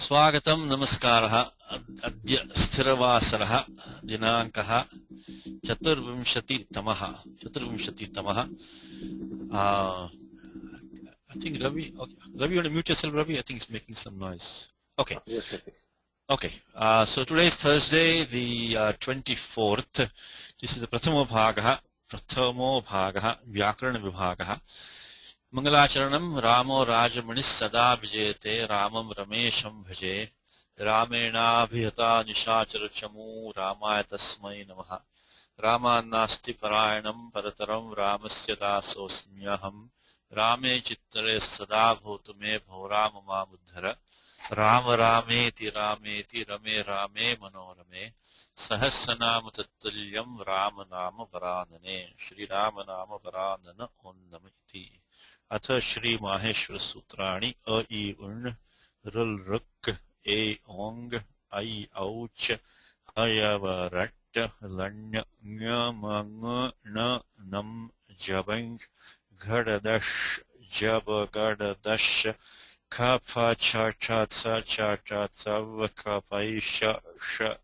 स्वागतं नमस्कारः अद्य स्थिरवासरः दिनाङ्कः चतुर्विंशतितमः I think Ravi, okay. Ravi, you want to mute yourself, Ravi? I think it's making some noise. Okay. Yes, Okay. So today is Thursday, the 24th. This is the Prathamo Bhagah, Vyakaranam Vibhagah. Mangalacharanam Ramo Rajamanis Sada Vijayate Ramam Ramesham Bhaje Ramena Bhiyata Nishacharachamu Ramaya Tasmai Namaha Rama Nasti Parayanam Parataram Ramasya Dasosmyaham Rame Chittare Sada Bhotume Bhorama Buddhara Rama Rameti Rameti Rame Rame Manorame Sahasranama Tattalyam Rama Nama Varanane Shri Rama Nama Varanana Onnamiti Atha Shri Maheshwara Sutrani A I Un Rul Ruk E Ong I Ouch Hayavarat Lanya Nyamang Na Nam Jabang Gadadash Jabagadash Kapa Charchatsa Charchatsa Kapaisha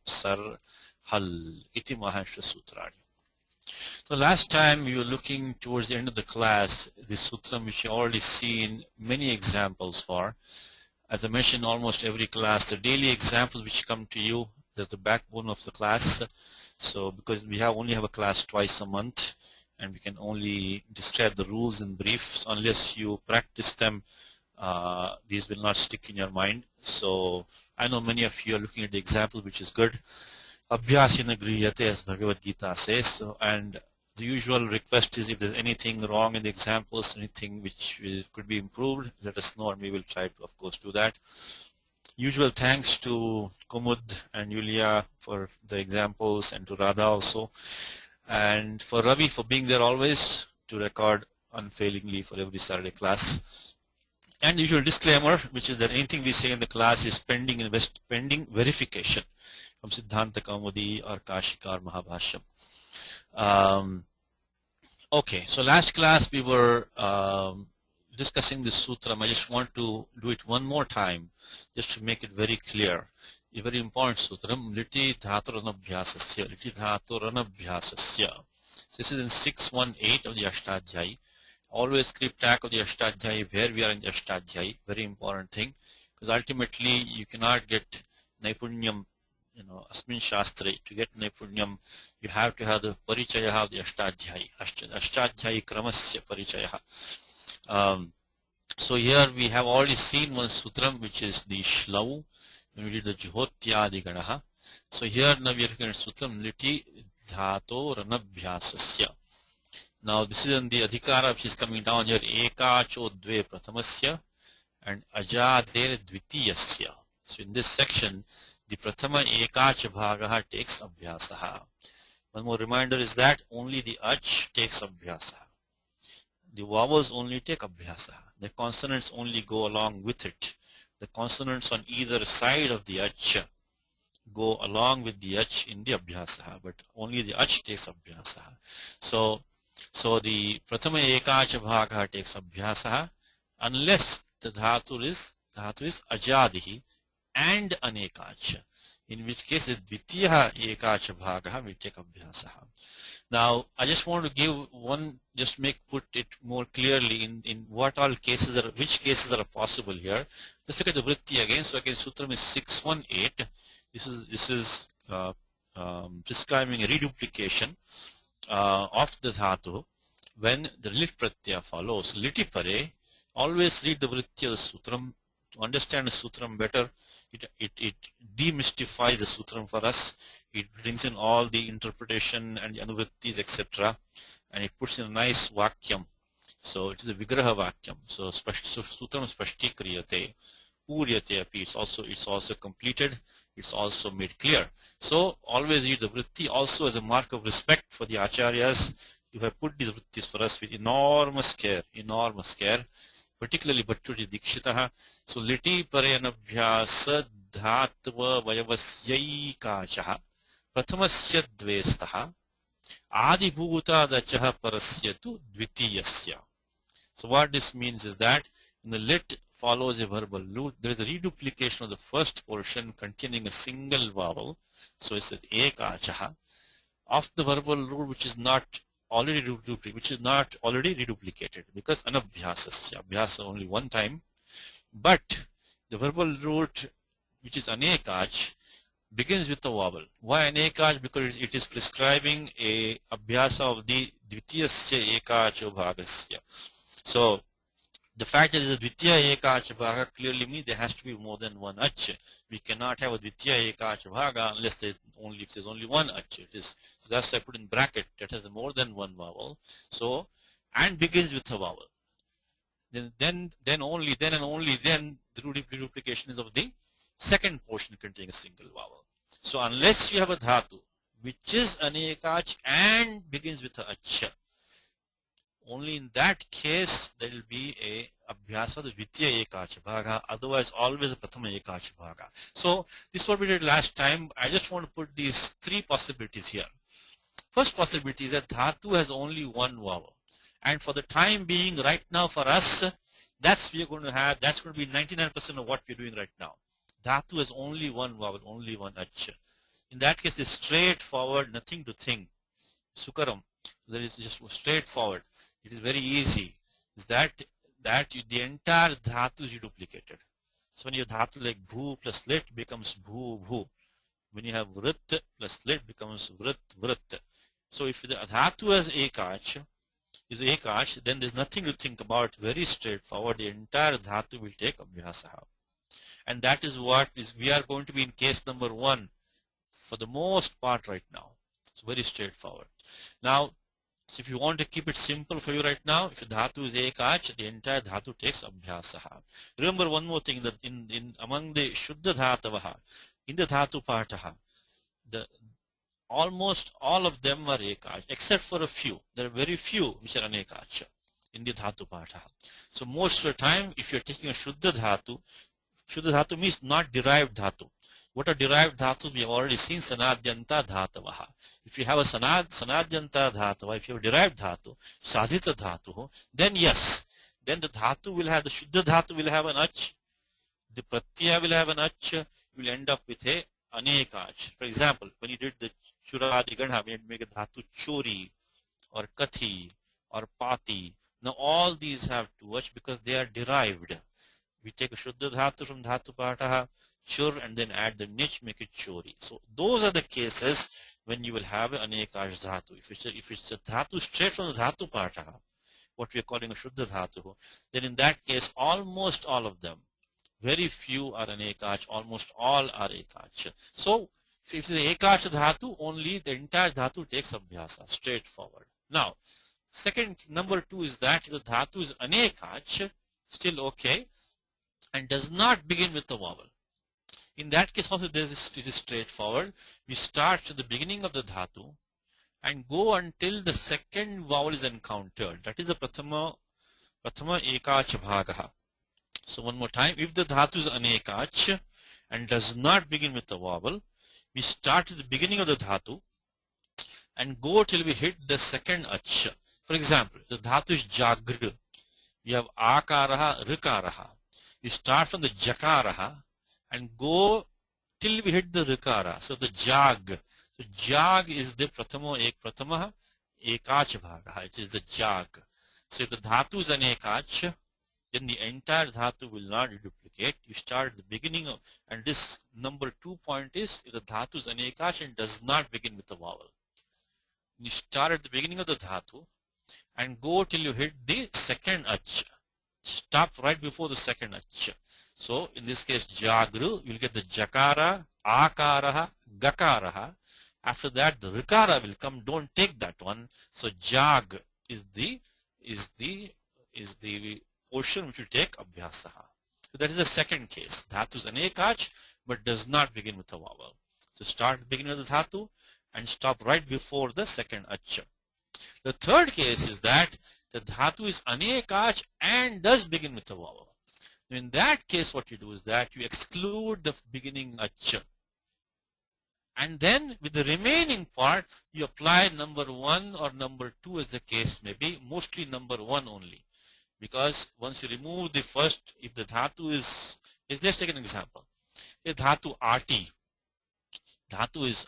Sar Hal Iti Maheshwara Sutrani. So last time we were looking towards the end of the class, the sutra which you already seen many examples for. As I mentioned, almost every class, the daily examples which come to you, there's the backbone of the class. So because we only have a class twice a month, and we can only describe the rules in brief, so unless you practice them, these will not stick in your mind. So I know many of you are looking at the example, which is good. Abhyasena griyate, as Bhagavad Gita says. So, and the usual request is if there's anything wrong in the examples, anything which could be improved, let us know and we will try to, of course, do that. Usual thanks to Kumud and Yulia for the examples, and to Radha also, and for Ravi for being there always to record unfailingly for every Saturday class. And usual disclaimer, which is that anything we say in the class is pending verification from Siddhanta Kaumudi or Kashika or Mahabhashyam. Okay, so last class we were discussing this sutra. I just want to do it one more time just to make it very clear. A very important sutram, Liti Dhaturanabhyasasya. Liti Dhaturanabhyasasya. So this is in 618 of the Ashtadhyayi. Always keep track of the Ashtadhyayi, where we are in the Ashtadhyayi. Very important thing, because ultimately you cannot get Naipunyam, Asmin Shastre. To get Naipunyam, you have to have the Parichaya of the Ashtadhyayi. Ashtadhyayi Kramasya Parichaya. So here we have already seen one sutram, which is the Shlavu, when we did the Juhotyadi Ganaha. So here now we are looking at sutram Liti Dhato Ranabhyasasya. Now this is in the Adhikara which is coming down here, Ekacho Dve Prathamasya and Ajader Dvitiyasya. So in this section, the Prathama Ekacha Bhagaha takes Abhyasaha. One more reminder is that only the Ach takes Abhyasaha. The vowels only take Abhyasaha. The consonants only go along with it. The consonants on either side of the Ach go along with the Ach in the Abhyasaha, but only the Ach takes Abhyasaha. So the Prathama Ekacha Bhagaha takes Abhyasaha unless the dhatu is Ajadihi and Anekacha, in which case the Dvitiya Ekacha Bhagaha will take Abhyasaha. Now I just want to give one, put it more clearly in what all cases are, which cases are possible here. Let's look at the Vritti again. So again, Sutram is 618. This is describing a reduplication of the dhatu when the lit pratyaya follows. Liti pare, always read the vritti of the sutram. To understand the sutram better, it demystifies the sutram for us. It brings in all the interpretation and the anuvrittis, etc. and it puts in a nice vakyam. So it is a vigraha vakyam. So sutram spashti kriyate, uryate api. It's also completed. It's also made clear. So always read the vritti. Also, as a mark of respect for the acharyas, you have put these vrittis for us with enormous care, particularly Bhattuji Dikshitaha. So liti parenabhyasa dhatva vayavasyai kachaha prathamasya dvestaha adibhuta dachaha parasyatu dvitiyasya. So what this means is that in the lit follows a verbal root, there is a reduplication of the first portion containing a single vowel. So it's an ekachaha of the verbal root which is not already reduplicated, because anabhyasasya, abhyasa only one time. But the verbal root which is anekach begins with a vowel. Why anekach? Because it is prescribing a abhyasa of the dvitiyasya ekacho bhagasya. So the fact that it is a dvitiya ekacha bhaga clearly means there has to be more than one ach. We cannot have a dvitiya ekacha bhaga unless there is only one ach. So that's why I put in bracket that has more than one vowel. So and begins with a vowel. Then and only then the reduplication is of the second portion containing a single vowel. So unless you have a dhatu which is anekach and begins with a ach, only in that case there will be a abhyasa of the dvitiya ekacha bhaga, otherwise always a prathama ekacha bhaga. So this is what we did last time. I just want to put these three possibilities here. First possibility is that dhatu has only one vowel, and for the time being right now for us, that's going to be 99% of what we're doing right now. Dhatu has only one vowel, only one ach. In that case it's straightforward, nothing to think. Sukaram. There is just straightforward. It is very easy. Is that the entire dhatu is duplicated. So when you have dhatu like bhu plus lit becomes bhu bhu. When you have vrit plus lit becomes vrit vrit. So if the dhatu has ekach, then there's nothing to think about. Very straightforward. The entire dhatu will take abhyasaha. And that is what we are going to be in case number 1 for the most part right now. It's very straightforward. Now, so if you want to keep it simple for you right now, if the dhatu is ekach, the entire dhatu takes abhyasaha. Remember one more thing, that in among the shuddha dhatavaha, in the dhatu pataha, almost all of them are ekach, except for a few. There are very few which are anekach in the dhatu pataha. So most of the time, if you're taking a shuddha dhatu means not derived dhatu. What are derived dhatus? We have already seen sanadyanta dhatavaha. If you have a sanadyanta dhatava, if you have a derived dhatu, sadhita dhatu, then yes, then the dhatu will have, the shuddha dhatu will have an ach, the pratyaya will have an ach, you will end up with a anekach. For example, when you did the churadi gandha, we had to make a dhatu chori or kathi or pati. Now all these have two ach because they are derived. We take a shuddha dhatu from dhatu pataha, chur, and then add the nich, make it chori. So those are the cases when you will have an anekash dhatu. If it's a dhatu straight from the dhatu pataha, what we are calling a shuddha dhatu, then in that case almost all of them, very few are anekach, almost all are ekach. So if it's an ekach dhatu, only the entire dhatu takes abhyasa, straightforward. Now, number 2 is that the dhatu is anekach, still okay, and does not begin with a vowel. In that case also it is straightforward. We start at the beginning of the dhatu and go until the second vowel is encountered. That is the prathama ekach bhagaha. So one more time, if the dhatu is anekach and does not begin with a vowel, we start at the beginning of the dhatu and go till we hit the second ach. For example, the dhatu is jagr. We have akaraha, rikaraha. We start from the jakaraha and go till we hit the rikara. So the jag. So jag is the prathama ekach bhaga. It is the jag. So if the dhatu is an ekach, then the entire dhatu will not duplicate. You start at the beginning of, and this number 2 point is, if the dhatu is an ekach and does not begin with a vowel. You start at the beginning of the dhatu and go till you hit the second ach. Stop right before the second ach. So in this case jagru, you will get the jakara, akaraha, gakaraha. After that the rikara will come. Don't take that one. So jag is the portion which will take abhyasaha. So that is the second case. Dhatu is anekach but does not begin with a vowel. So start at the beginning of the dhatu and stop right before the second ach. The third case is that the dhatu is anekach and does begin with a vowel. In that case, what you do is that you exclude the beginning ach, and then with the remaining part you apply number 1 or number 2 as the case may be, mostly number 1 only. Because once you remove the first, if the dhatu is let's take an example. A dhatu RT, dhatu is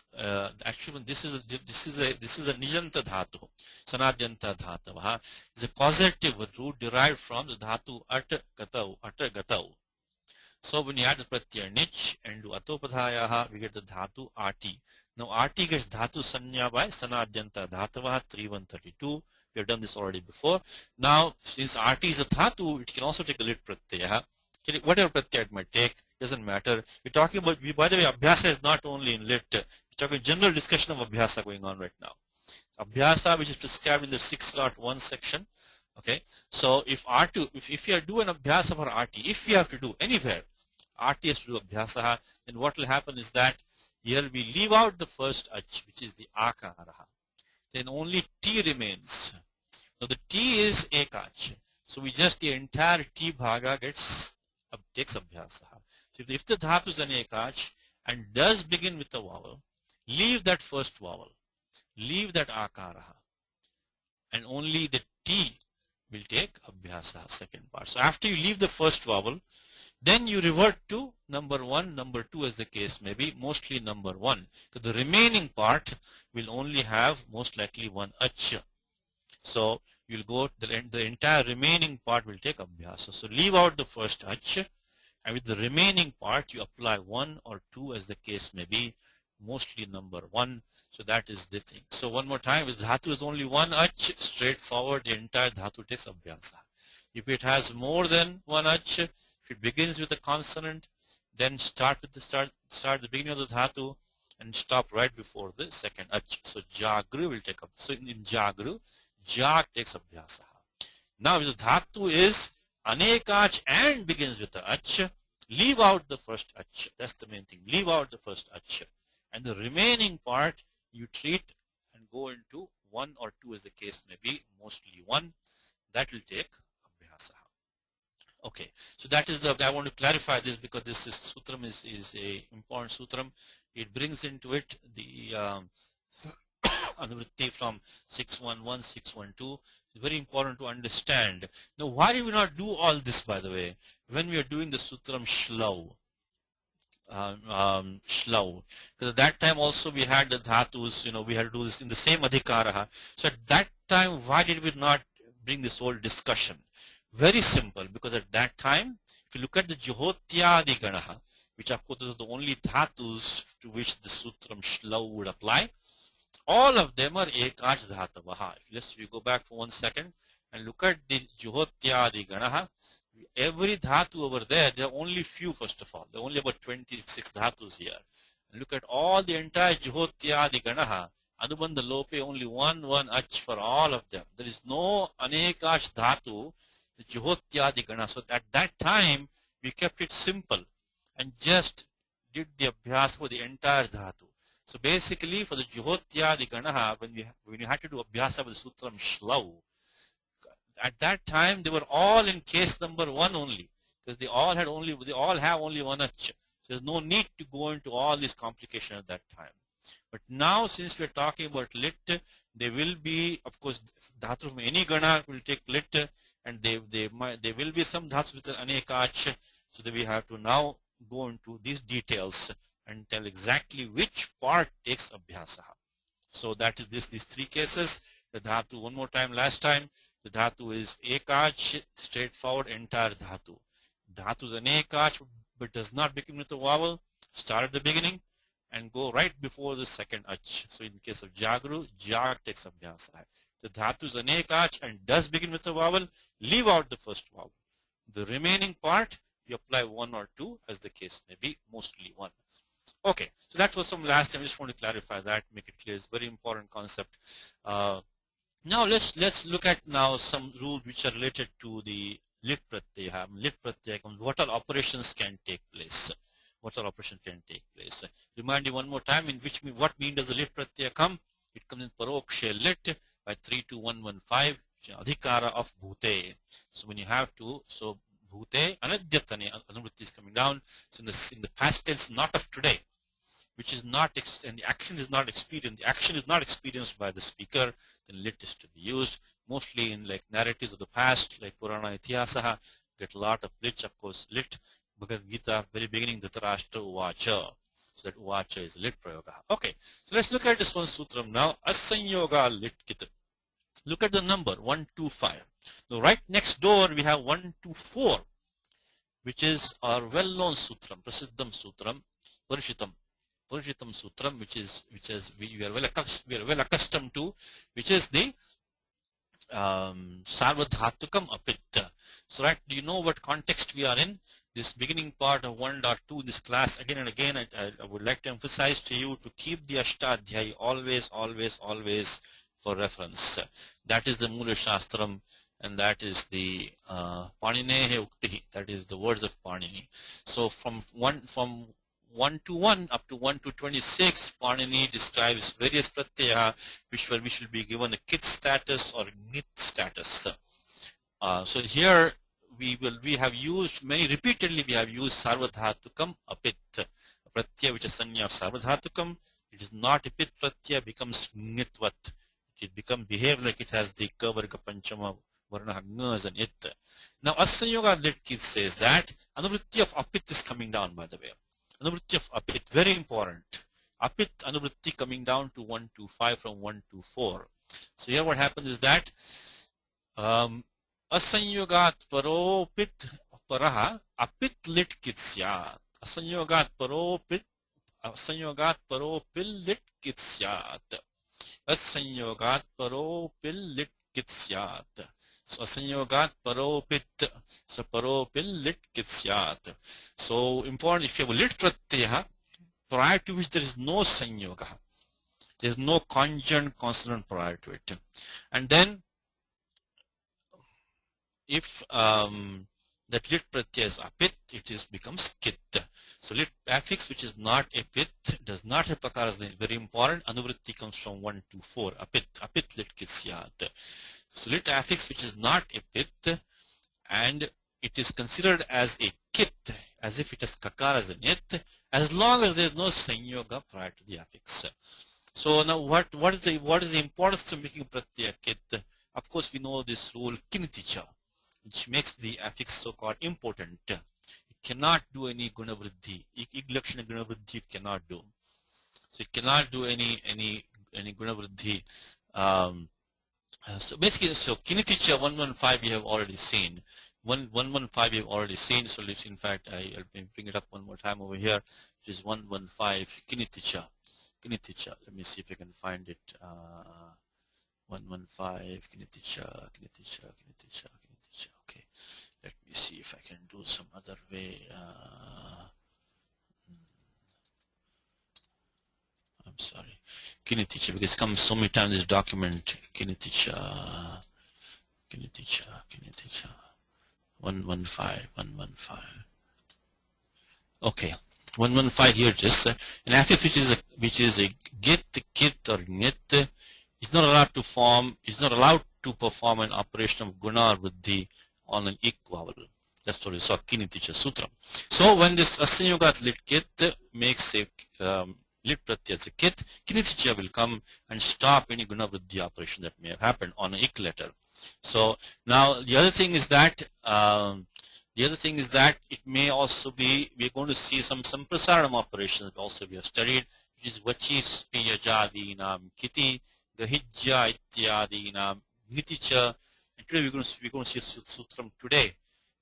actually this is a nijanta dhatu, sanadyanta dhatu. Is a causative root derived from the dhatu at gatau. So when you add the pratyaya nich and do atopadhayaha, we get the dhatu RT. Now RT gets dhatu sanya by sanadyanta dhatavaha 3132. We have done this already before. Now since RT is a dhatu, it can also take a lit pratyaya. Whatever pratyaya it might take, doesn't matter. We're talking about, by the way, abhyasa is not only in lit. We're talking general discussion of abhyasa going on right now. Abhyasa, which is prescribed in the 6.1 section. Okay, so if R2, if you do an abhyasa for RT, if you have to do anywhere, RT has to do abhyasa, then what will happen is that here we leave out the first ach, which is the akaraha. Then only T remains. Now the T is ekach. So we just, the entire T bhaga takes abhyasa. So if the dhatu is an ekach and does begin with a vowel, leave that first vowel, leave that akaraha, and only the T will take abhyasa, second part. So after you leave the first vowel, then you revert to number 1, number 2 as the case may be, mostly number 1. So the remaining part will only have most likely one ach. So you'll go, the entire remaining part will take abhyasa. So leave out the first ach, and with the remaining part you apply 1 or 2 as the case may be, mostly number 1. So that is the thing. So one more time, if dhatu is only one ach, straightforward, the entire dhatu takes abhyasa. If it has more than one ach, if it begins with a consonant, then start the beginning of the dhatu and stop right before the second ach. So jagru will take up. So in jagru, jag takes abhyasa. Now if the dhatu is anekach and begins with the ach, leave out the first ach. That's the main thing. Leave out the first ach. And the remaining part you treat and go into 1 or 2 as the case may be, mostly 1. That will take abhyasa. Okay, so that is I want to clarify this because this sutram is a important sutram. It brings into it the anuvritti from 611, 612. It's very important to understand. Now, why do we not do all this, by the way, when we are doing the sutram shlau? Shlau. Because at that time also we had the dhatus, we had to do this in the same adhikaraha. So at that time, why did we not bring this whole discussion? Very simple, because at that time, if you look at the Juhotyadi Ganaha, which of course is the only dhatus to which the sutram shlau would apply, all of them are ekach dhatavaha. If you go back for 1 second and look at the Juhotyadi Ganaha, every dhatu over there are only few, first of all. There are only about 26 dhatus here. And look at all the entire Juhotyadi Ganaha. Anubandha lope, only one ach for all of them. There is no anekash dhatu, the Juhotyadi Gana. So at that time, we kept it simple and just did the abhyas for the entire dhatu. So basically, for the Juhotyadi Ganaha, when you had to do abhyasa with the sutram shlau, at that time they were all in case number 1 only, because they all have only one ach. So there's no need to go into all this complication at that time. But now, since we're talking about lit, they will be, of course, dhatu from any gana will take lit, and there will be some dhatus with an anekach. So that we have to now go into these details and tell exactly which part takes abhyasa. So that is these 3 cases. The dhatu, one more time, last time, the dhatu is ekach, straightforward, entire dhatu. Dhatu is an ekach, but does not begin with a vowel. Start at the beginning and go right before the second ach. So in case of jagru, jag takes abhyasa. The dhatu is an ekach and does begin with a vowel. Leave out the first vowel. The remaining part, you apply 1 or 2 as the case may be, mostly 1. Okay, so that was from last time. I just want to clarify that, make it clear. It's a very important concept. Now let's look at now some rules which are related to the lit pratyaya. Lit pratyaya, what all operations can take place? What all operations can take place? Remind you one more time, in which what mean does the lit pratyaya come? It comes in paroksha lit by 32115, adhikara of bhute. So when you have to, so bhute anadyatane, anuvritti is coming down. So in the past tense, not of today, which is not, and the action is not experienced. The action is not experienced by the speaker, then lit is to be used. mostly in like narratives of the past, like Purana Itihasa, get a lot of lit, of course, lit. Bhagavad Gita, very beginning, Dhritarashtra Uvacha. So that Uvacha is lit prayoga. Okay, so let's look at this one sutram now. Asanyoga lit kit. Look at the number 125. Now, right next door we have 124, which is our well-known sutram, Prasiddham Sutram, Parishitam Sutram, which we are well accustomed to, which is the Sarvadhatukam Apit. So, right, do you know what context we are in? This beginning part of 1.2 in this class, again and again, I would like to emphasize to you to keep the Ashtadhyayi always for reference. That is the Mula Shastram, and that is the Paninehe Uktihi, that is the words of Panini. So from 1 to 1 up to 1 to 26, Panini describes various pratyaya which will be given a kit status or nit status. So here we have used repeatedly Sarvadhatukam Apit, a pratyaya which is sanya of Sarvadhatukam. It is not a pit pratyaya, becomes nitvat. It behave like it has the kavarga panchama varna hagna as an it. Now Asanyoga lit kit says that anuvritti of apit is coming down, by the way. Anuvritti of apit, very important. Apit anuvritti coming down to 1 to 5 from 1 to 4. So here what happens is that Asanyogat paro pit paraha apit lit kit syat. Asanyogat paro pil lit kit syat. Asanyogat paro pil lit kit syat. So asanyogat paro pit. So paro pil lit kit syat. So important, if you have a lit pratyaya prior to which there is no sanyoga, there is no conjunct consonant prior to it, and then if that lit pratyaya is apit, it becomes kit. So lit affix which is not a pit, does not have pakaras, very important. Anuvritti comes from 1 to 4. Apit lit kit syat. So lit affix which is not a pit, and it is considered as a kit, as if it has kakaras in it, as long as there is no sanyoga prior to the affix. So now what is the importance of making pratyaya kit? Of course we know this rule kiniticha, which makes the affix so-called important. It cannot do any gunavriddhi. Iglakshana gunavriddhi it cannot do. So it cannot do any gunavriddhi. So basically, so kiniticha 115 we have already seen. 115 we have already seen. So let's, in fact, I'll bring it up one more time over here, which is 115 kiniticha. Kiniticha. Let me see if I can find it. 115 kiniticha. Okay, let me see if I can do some other way. I'm sorry, kiniticha, because it comes so many times in this document. Kiniticha. 115. Okay, 115 here just an affix which is a git, kit, or nit is not allowed to perform an operation of guna or vriddhi on an ik vowel. That's what we saw kiniticha sutra. So when this asanyogat lit kit makes a lit pratyaya as a kit, kiniticha will come and stop any guna vriddhi operation that may have happened on an ik letter. So now the other thing is that it may also be, we're going to see some prasaranam operations also we have studied, which is vachis piyajadinam kiti gahijya ityadinam niticha. And today we're going to see sutram today,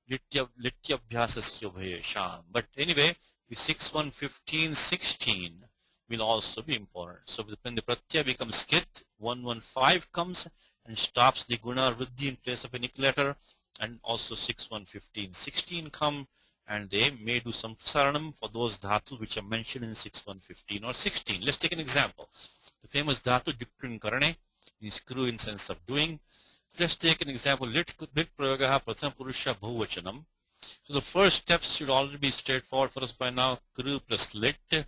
lityabhyasasya bhayesham. But anyway, the 6, 1, 15, 16 will also be important. So when the pratyaya becomes kit, 115 comes and stops the guna or vriddhi in place of an ik letter, and also 6, 1, 15, 16 come, and they may do some prasaranam for those dhatu which are mentioned in 6, 1, 15 or 16. Let's take an example. The famous dhatu dikrin karane means kru in sense of doing. Let's take an example. Lit prayogaha pratham purusha bhuvachanam. So the first steps should already be straightforward for us by now. Kru plus lit,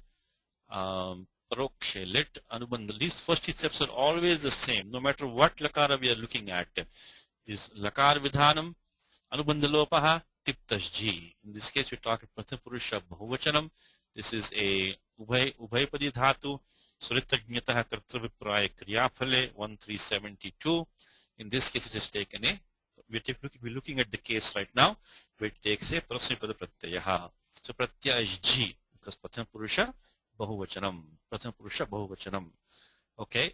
parokshe lit, anubandha. These first three steps are always the same, no matter what lakara we are looking at. Is lakar vidhanam, anubandhalopaha, tiptasji. In this case, we talk about pratham purusha bhuvachanam. This is a ubhaypadi dhatu. Suritagnyataha kartravipraya kriyaphale 1372. In this case, it is taken a, we're looking at the case right now where it takes a Prasnipada Pratyaya. So Pratyaya is G because Prathama Purusha Bahuvachanam. Prathama Purusha Bahuvachanam. Okay.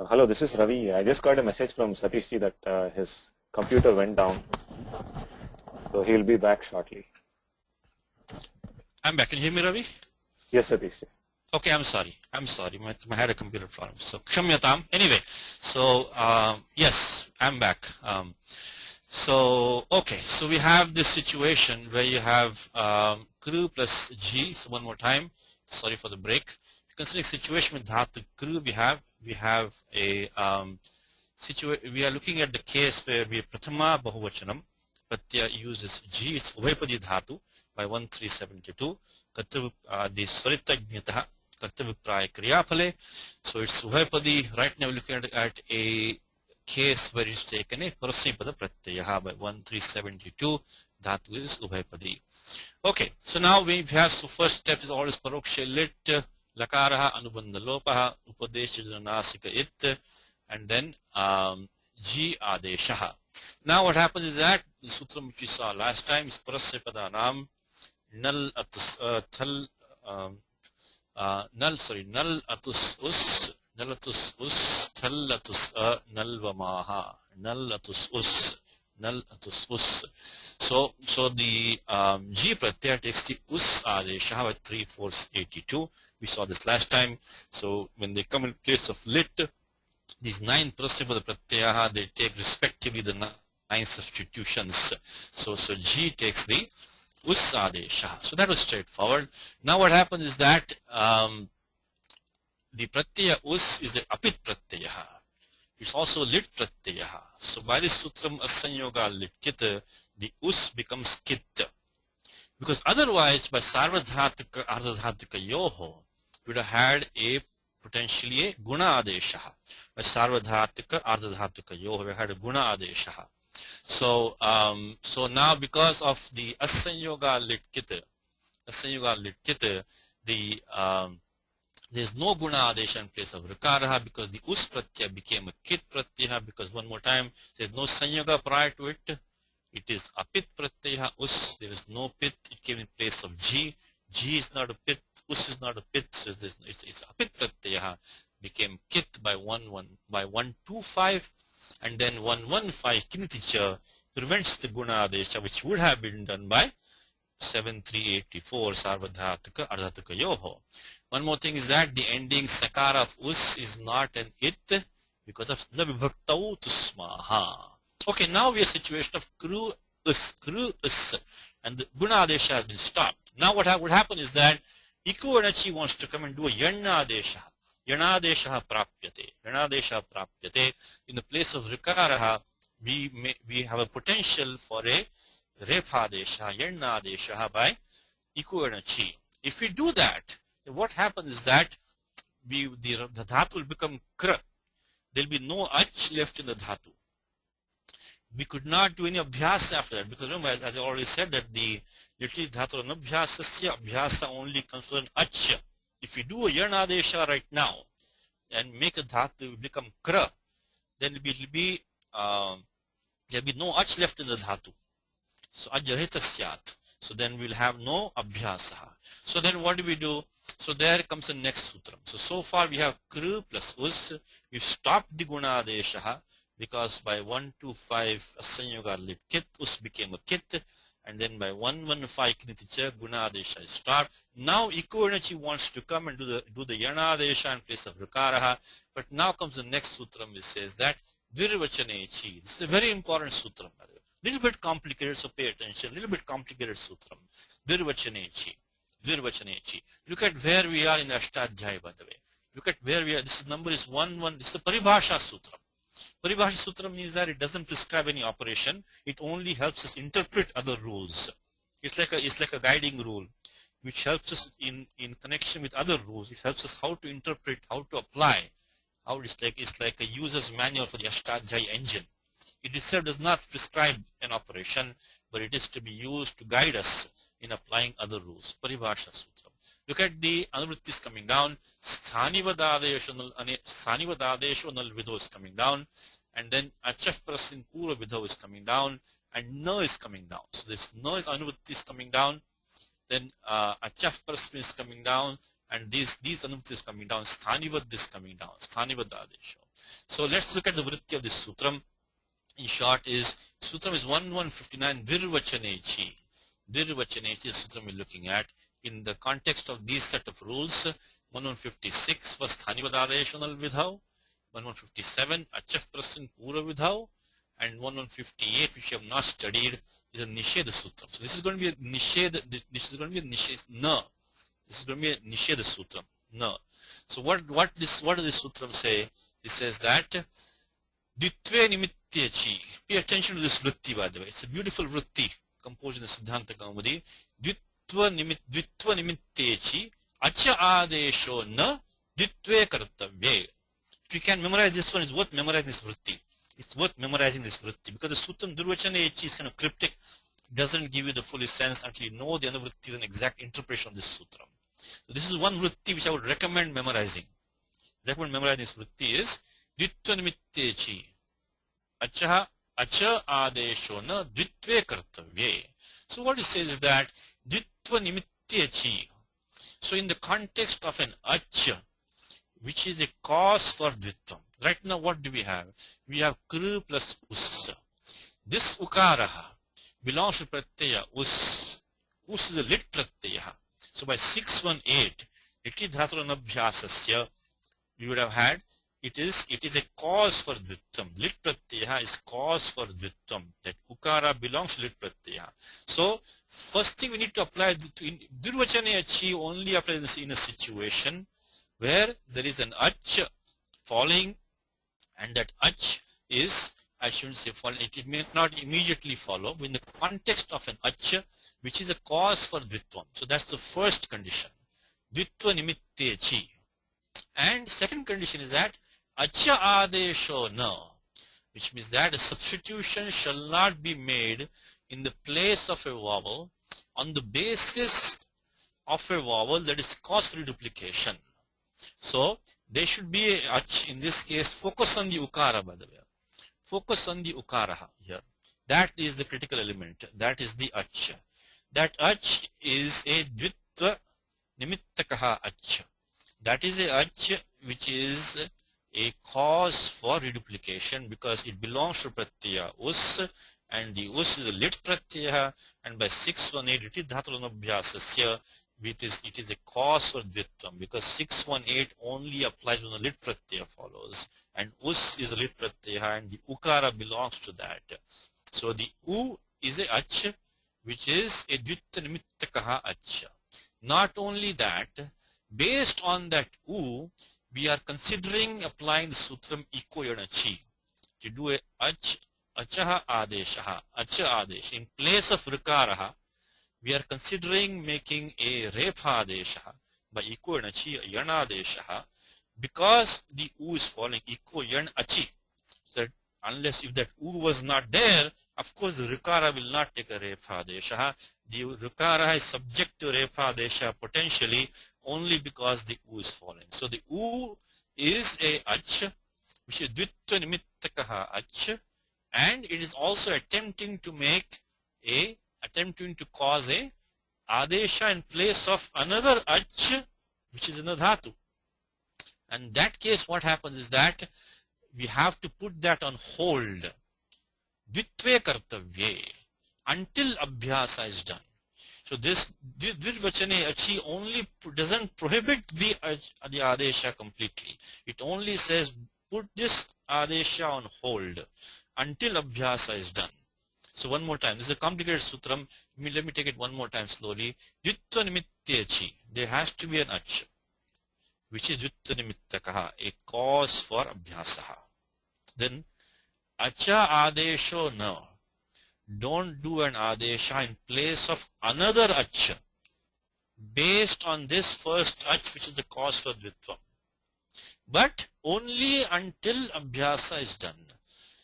Hello, this is Ravi. I just got a message from Satish ji that his computer went down, so he'll be back shortly. I'm back. Can you hear me, Ravi? Yes, Satish ji. Okay, I'm sorry. I had a computer problem. So, Kshamyatam. Anyway, so yes, I'm back. So, okay, so we have this situation where you have Kru plus G. So, one more time. Sorry for the break. Considering situation with Dhatu Kru, we have a we are looking at the case where we Prathama Bahuvachanam. Pratyaya uses G. It's Uvayapadi Dhatu by 1372. The Swaritagnyataha Kartavipraya Kriyaphale. So it's Uvayapadi. Right now we're looking at a case where it's taken a Prasnipada Pratyaya by 1372. Dhatu is Uvayapadi. Okay, so now we have, so first step is always Paroksha Lit, Lakaraha Anubandha Lopaha, Upadesha Janasika It, and then G Adeshaha. Now what happens is that the sutra which we saw last time is Prasnipadanam Nal Atus Thal Nal Atus Us Nal Atus Us Thal Atus Nalvamaha Nal Atus Us Nal Atus Us. So the G Pratyaya takes the Us Adeshaha by 3, 4, 82. We saw this last time. So when they come in place of lit, these 9 Prasnipada Pratyaya, they take respectively the 9 substitutions. So G takes the Us Adeshaha. So that was straightforward. Now what happens is that the Pratyaya Us is the Apit Pratyaya. It's also lit Pratyaya. So by this Sutram Asanyoga lit Kit, the Us becomes Kit. Because otherwise by Sarvadhataka Ardhadhataka Yoho, we would have had a potentially a Guna Adeshaha. By Sarvadhataka Ardhadhataka Yoho, we had a Guna Adeshaha. So now because of the Asanyoga lit Kit, the there's no Guna Adesha in place of Rikaraha because the Us Pratyaya became a Kit Pratyaya, because one more time, there's no Sanyoga prior to it. It is Apit Pratyaya Us. There is no Pit. It came in place of G. G is not a Pit. Us is not a Pit. So it's Apit Pratyaya became Kit by 125, and then 115 Kiniticha prevents the Guna Adesha, which would have been done by 7384 Sarvadhataka Ardhataka Yoho. One more thing is that the ending Sakara of Us is not an It because of Navibhaktau Tusmaha. Okay, now we are in a situation of Kru Us, and the Guna Adesha has been stopped. Now what would happen is that Iko and Achi wants to come and do a Yanadesha. Yanadesha prapyate. Yanadesha prapyate. In the place of Rikaraha, we have a potential for a Rephadesha, Yanadesha by Iko and Achi. If we do that, then what happens is that the dhatu will become kra. There will be no ach left in the dhatu. We could not do any abhyasa after that, because remember, as I already said, that the literally dhatu anabhyasasya abhyasa only comes with an ach. If we do a yanadesha right now and make a dhatu become kra, then there will be no ach left in the dhatu. So ajahita syat. So then we'll have no abhyasa. So then what do? So there comes the next sutram. So far we have kru plus us. We've stopped the gunadesha because by 125 asanyuga lit kit, us became a kit, and then by 115 kniticha gunadesha is stopped. Now Iko wants to come and do the yanadesha in place of rukaraha. But now comes the next sutram which says that virvachanechi. This is a very important sutram. Little bit complicated, so pay attention. Little bit complicated sutram. Virvachanechi. Virvachanechi. Look at where we are in the Ashtadhyaya, by the way. Look at where we are. This number is 1-1. This is the Paribhasha Sutram. Paribhasha Sutram means that it doesn't prescribe any operation. It only helps us interpret other rules. It's like a guiding rule, which helps us in connection with other rules. It helps us how to interpret, how to apply. It's like a user's manual for the Ashtadhyaya engine. It itself does not prescribe an operation, but it is to be used to guide us in applying other rules. Paribhasha Sutram. Look at the anuvrittis coming down. Sthanivadadeshu nal vidho is coming down. And then achaf prasin pura vidho is coming down. And na is coming down. So this na is anuvritti is coming down. Then achaf prasin is coming down. And these anuvrittis coming down. Sthanivad is coming down. Sthanivadadeshu. So let's look at the vritti of this sutram. In short, sutram is 1159 virvachanechi. Virvachanechi is the sutram we're looking at. In the context of these set of rules, 1156 was Sthanivadadeshanal Vidhav, 1157 Achaf Prasin Pura Vidhav, and 1158, which we have not studied, is a Nisheda Sutram. So this is going to be a Nisheda, this is going to be a Nisheda, no. This is going to be a Nisheda Sutram, no. So what does this Sutram say? It says that Ditve Nimityachi. Pay attention to this vritti, by the way. It's a beautiful vritti composed in the Siddhanta Kaumudi. Ditva nimittechi acha adesho na ditve kartavye. If you can memorize this one, it's worth memorizing this vritti. It's worth memorizing this vritti because the sutram durvachanechi is kind of cryptic. It doesn't give you the full sense until you know the other vritti is an exact interpretation of this sutram. So this is one vritti which I would recommend memorizing. Recommend memorizing this vritti is ditva nimittechi acha adesho na ditve kartavye. So what it says is that Ditva nimityachi. So in the context of an ach, which is a cause for dvitvam. Right now what do we have? We have kru plus us. This ukaraha belongs to pratyaya us. Us is a lit pratyaya. So by 618, iti dhaturanabhyasasya, we would have had it is a cause for dvitvam. Lit pratyaya is cause for dvitvam. That ukara belongs to lit pratyaya. So first thing we need to apply Durvachane Achi only applies this in a situation where there is an ach falling, and that ach is, I shouldn't say falling, it may not immediately follow, but in the context of an ach which is a cause for dvitvam. So that's the first condition. Dvitva nimitte achi. And second condition is that acha adesho na, which means that a substitution shall not be made in the place of a vowel on the basis of a vowel that is cause for duplication. So there should be a ach, in this case focus on the ukara, by the way. Focus on the ukara here. That is the critical element. That is the ach. That ach is a dvitva nimittakaha ach. That is a ach which is a cause for reduplication because it belongs to pratyaya us, and the us is a lit pratyaya, and by 618 it is dhaturanabhyasasya, it is a cause for dvitvam because 618 only applies when the lit pratyaya follows, and us is a lit pratyaya and the ukara belongs to that. So the u is a ach which is a dvitva nimittakaha ach. Not only that, based on that U, we are considering applying the sutram iko yanachi to do a achaha adeshaha, acha adesh. In place of rikaraha, we are considering making a repha adeshaha by iko yanachi yana adeshaha, because the U is falling iko yan achi. That unless if that U was not there, of course the rikara will not take a repha adeshaha. The rikara is subject to repha adesha potentially only because the U is falling. So the U is a ach, which is dvitva nimittakaha ach, and it is also attempting to cause a adesha in place of another ach, which is in a dhatu. And in that case, what happens is that we have to put that on hold, dvitve kartavye, until abhyasa is done. So this dvirvachane achi only doesn't prohibit the adesha completely. It only says put this adesha on hold until abhyasa is done. So one more time, this is a complicated sutram. Let me take it one more time slowly. Dvitva nimitte achi, there has to be an ach, which is dvitva nimittakaha, a cause for abhyasaha. Then acha adesho no. Don't do an adesha in place of another ach based on this first ach, which is the cause for dvitva, but only until abhyasa is done.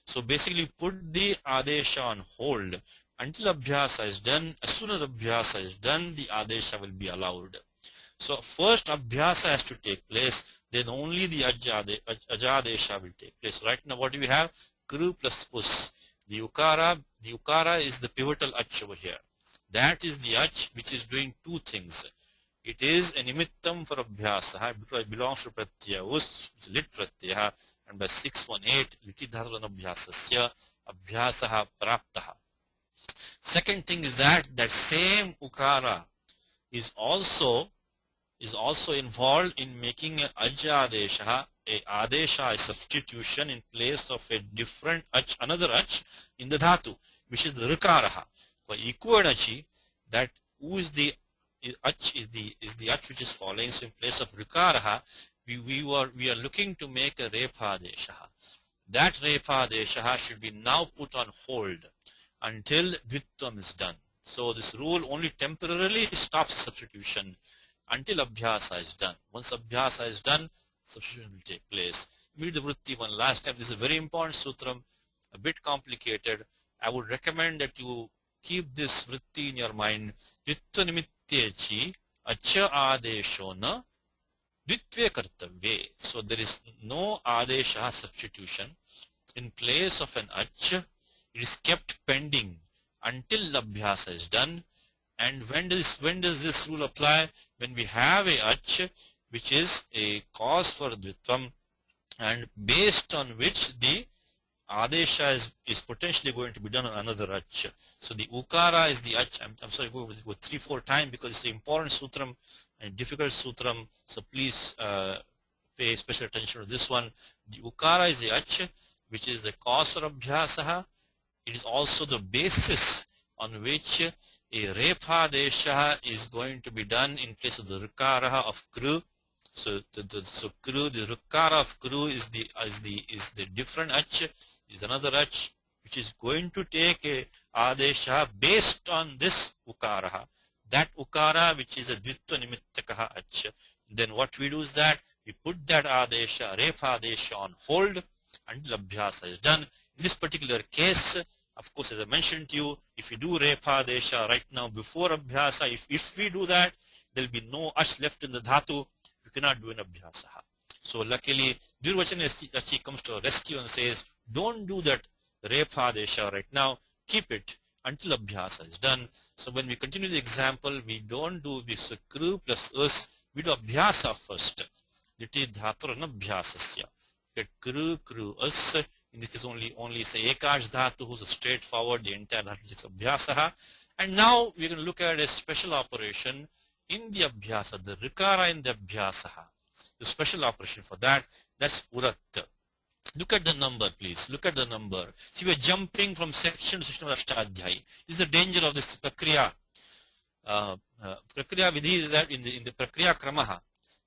So basically put the adesha on hold until abhyasa is done. As soon as abhyasa is done, the adesha will be allowed. So first abhyasa has to take place, then only the ajadesha will take place. Right now what do we have? Kru plus us. The ukara is the pivotal ach over here. That is the ach which is doing two things. It is a nimittam for abhyasa because it belongs to pratyaya us, which is lit pratyaya, and by 618 liti dhatu anabhyasasya abhyasaha praptaha. Second thing is that same ukara is also involved in making an ajadesha, a adesha, a substitution in place of a different ach, another ach in the dhatu, which is the rikaraha. For equanachi, that who is the ach is the ach which is falling. So in place of rikaraha, we are looking to make a repha adesha. That repha adesha should be now put on hold until dvitvam is done. So this rule only temporarily stops substitution until abhyasa is done. Once abhyasa is done, substitution will take place. We did the vritti one last time. This is a very important sutram, a bit complicated. I would recommend that you keep this vritti in your mind. Dvitva nimittechi acha adeshona dvitve kartavye. So there is no adesha substitution in place of an ach. It is kept pending until abhyasa is done. And when does this rule apply? When we have a ach which is a cause for dvitvam, and based on which the adesha is potentially going to be done on another ach. So the ukara is the ach. I'm sorry, go 3-4 times because it's an important sutram and difficult sutram. So please pay special attention to this one. The ukara is the ach which is the cause for abhyasaha. It is also the basis on which a repha desha is going to be done in place of the rikaraha of kru. So the rikara of kru is the different ach, is another ach which is going to take a adesha based on this ukaraha. That ukara which is a dvitva nimittakaha ach. Then what we do is that we put that adesha, repha adesha on hold until abhyasa is done. In this particular case, of course, as I mentioned to you, if you do repha adesha right now before abhyasa, if we do that, there will be no ach left in the dhatu. You cannot do an abhyasa. So luckily, Durvachana comes to a rescue and says, don't do that repha adesha right now. Keep it until abhyasa is done. So when we continue the example, we don't do this kru plus us. We do abhyasa first. Liti dhatu anabhyasasya. Get kru us. In this case only say ekash dhatu, who's straightforward, the entire dhatu is abhyasaha. And now we're going to look at a special operation in the abhyasa, the rikara in the abhyasaha. The special operation for that, that's urat. Look at the number, please. Look at the number. See, we're jumping from section to section of Ashtadhyayi. This is the danger of this prakriya. Prakriya Vidhi is that in the Prakriya Kramaha,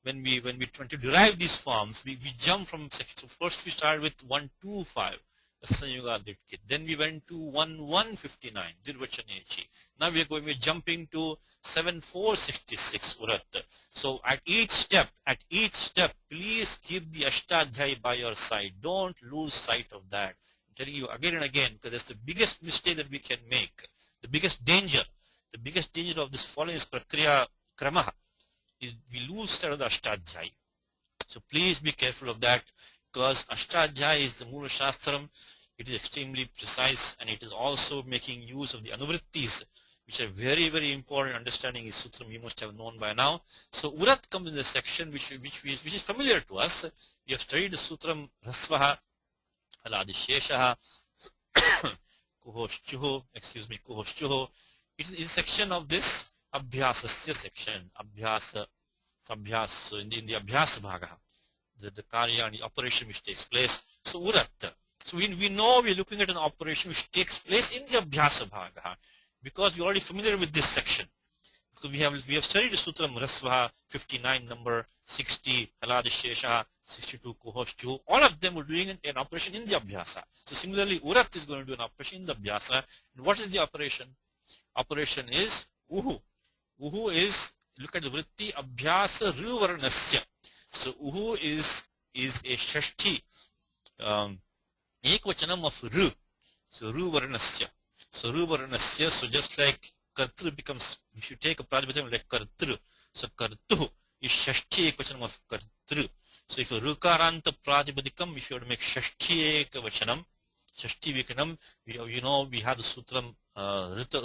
when we try to derive these forms, we jump from section. So first we started with 125, Sanyuga Ditkit. Then we went to 1159, Dirvachanechi. Now we're jumping to 7466, Urat. So at each step, please keep the Ashtadhyay by your side. Don't lose sight of that. I'm telling you again and again, because that's the biggest mistake that we can make. The biggest danger of this following is Prakriya Kramaha, is we lose sight of the Ashtadhyay. So please be careful of that, because Ashtadhyay is the Mula Shastram. It is extremely precise, and it is also making use of the Anuvrittis, which are very, very important. Understanding is Sutram you must have known by now. So Urat comes in the section which is familiar to us. We have studied the Sutram Rasvaha, Aladisheshaha, Kuhoshchuho, It is a section of this Abhyasasya section. Abhyasa in the Abhyasa Bhaga. The Karya and the operation which takes place. So Urat. So we know we're looking at an operation which takes place in the Abhyasa Bhaga, because we're already familiar with this section. Because we have studied the Sutram Rasvaha, 59 number, 60 Haladishesha, 62 Kuhoshchu. All of them were doing an operation in the Abhyasa. So similarly, Urat is going to do an operation in the Abhyasa. And what is the operation? Operation is Uhu. Uhu is, look at the Vritti, Abhyasa Ruvarnasya. So Uhu is a Shashti, Ekvachanam of Ru. So Ruvarnasya. So Ruvarnasya, so just like Kartru becomes, if you take a Prajapati like Kartru, so Kartu is Shashti Ekvachanam of Kartru. So if a Rukaranta Prajapadikam, if you have to make Shashti Ekvachanam, Shashti Vikanam, we have the Sutram Rita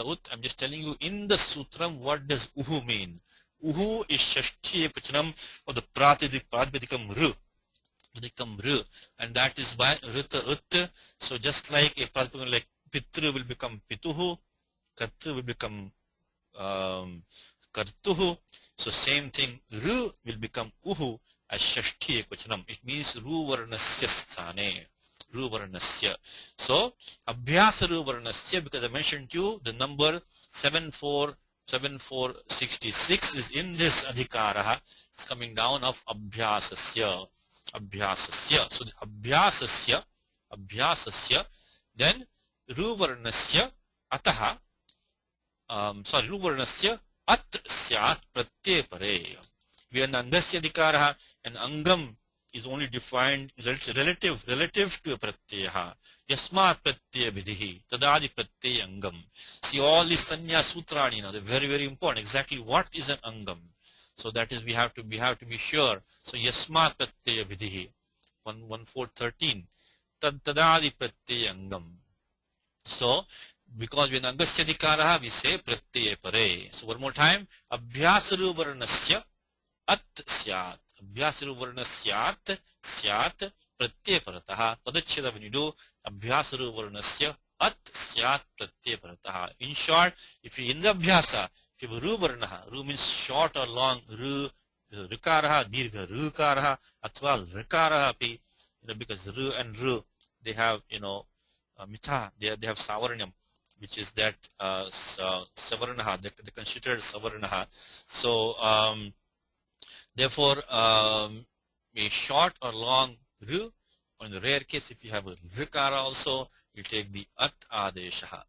Ut. I'm just telling you in the Sutram, what does Uhu mean? Uhu is Shashti Ekvachanam of the Prajapadikam Ru. And that is why Rita Ut. So just like a Prajapadikam like Pitru will become Pituhu, Kartru will become Kartuhu. So same thing, Ru will become Uhu as Shashti Ekvachanam. It means Ruvarnasya Sthane. Ruvarnasya. So Abhyasa Ruvarnasya, because I mentioned to you the number 7466 is in this Adhikaraha. It's coming down of Abhyasasya. So the Abhyasasya, then Ruvarnasya Ataha, Ruvarnasya At Syat Pratyay Pare. We are in Angasya Adhikaraha, and Angam is only defined relative to a Pratyaha. Yasmat Pratyay Vidhi, Tadadi Pratyay Angam. See, all these Sanya Sutrani now, they're very, very important. Exactly what is an Angam? So that is, we have to be sure. So Yasmat Pratyay Vidhi, 1413. Tadadi Pratyay Angam. So, because when Angasya Adhikaraha, we say Pratyay Pare. So one more time, Abhyasaru Varnasya At Syat. Abhyasaru Varnasyat Syat Pratyay Parataha. Padacheda, when you do Abhyasaru Varnasya At Syat Pratyay Parataha. In short, if you in the Abhyasa, if you have Ru Varnaha, Ru means short or long, Ru, Rikaraha, Dirgha, Rukaraha, Atwa Rikaraha, because Ru and Ru, they have, Mitha, they have Savarnam, which is that Savarnaha, they considered Savarnaha. So, therefore, a short or long Ru, or in the rare case, if you have a Rikara also, you take the At Adeshaha.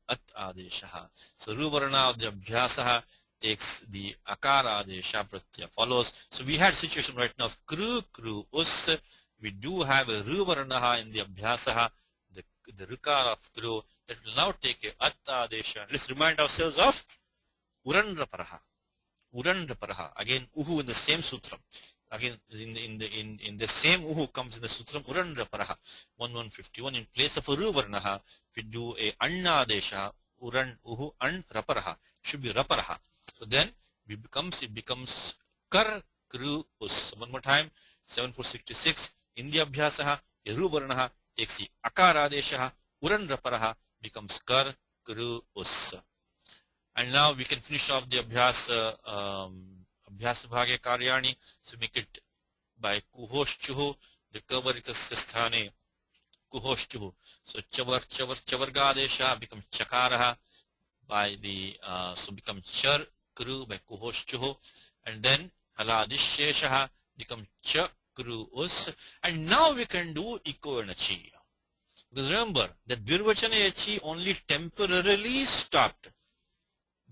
So, Ru Varna of the Abhyasaha takes the Akara Adesha Pratyaya follows. So, we had situation right now of Kru, Us. We do have a Ru Varnaha in the Abhyasaha, the Rikara of Kru, that will now take a At Adesha. Let's remind ourselves of Urandraparaha. Again, Uhu in the same Sutram. Again, in the same Uhu comes in the Sutram Urandraparaha. 1151. In place of a Ru Varnaha, we do a Anna Adesha, Uran Uhu An Raparaha. Should be Raparaha. So then it becomes Kar Kru Us. One more time, 7466. In the Abhyasaha, a Ru Varnaha takes the Akara Adesha, Uran Raparaha becomes Kar Kru Us. And now we can finish off the Abhyasa Bhagya Karyani. So make it by Kuhoshchuhu, the Kavarikasya Sthane, Kuhoshchuhu. So Chavargadesha becomes Chakaraha, by the, so become char kru by kuhoshchuhu, and then haladisheshaha become cha kru us, and now we can do iko and achi. Because remember that dirvachana achi only temporarily stopped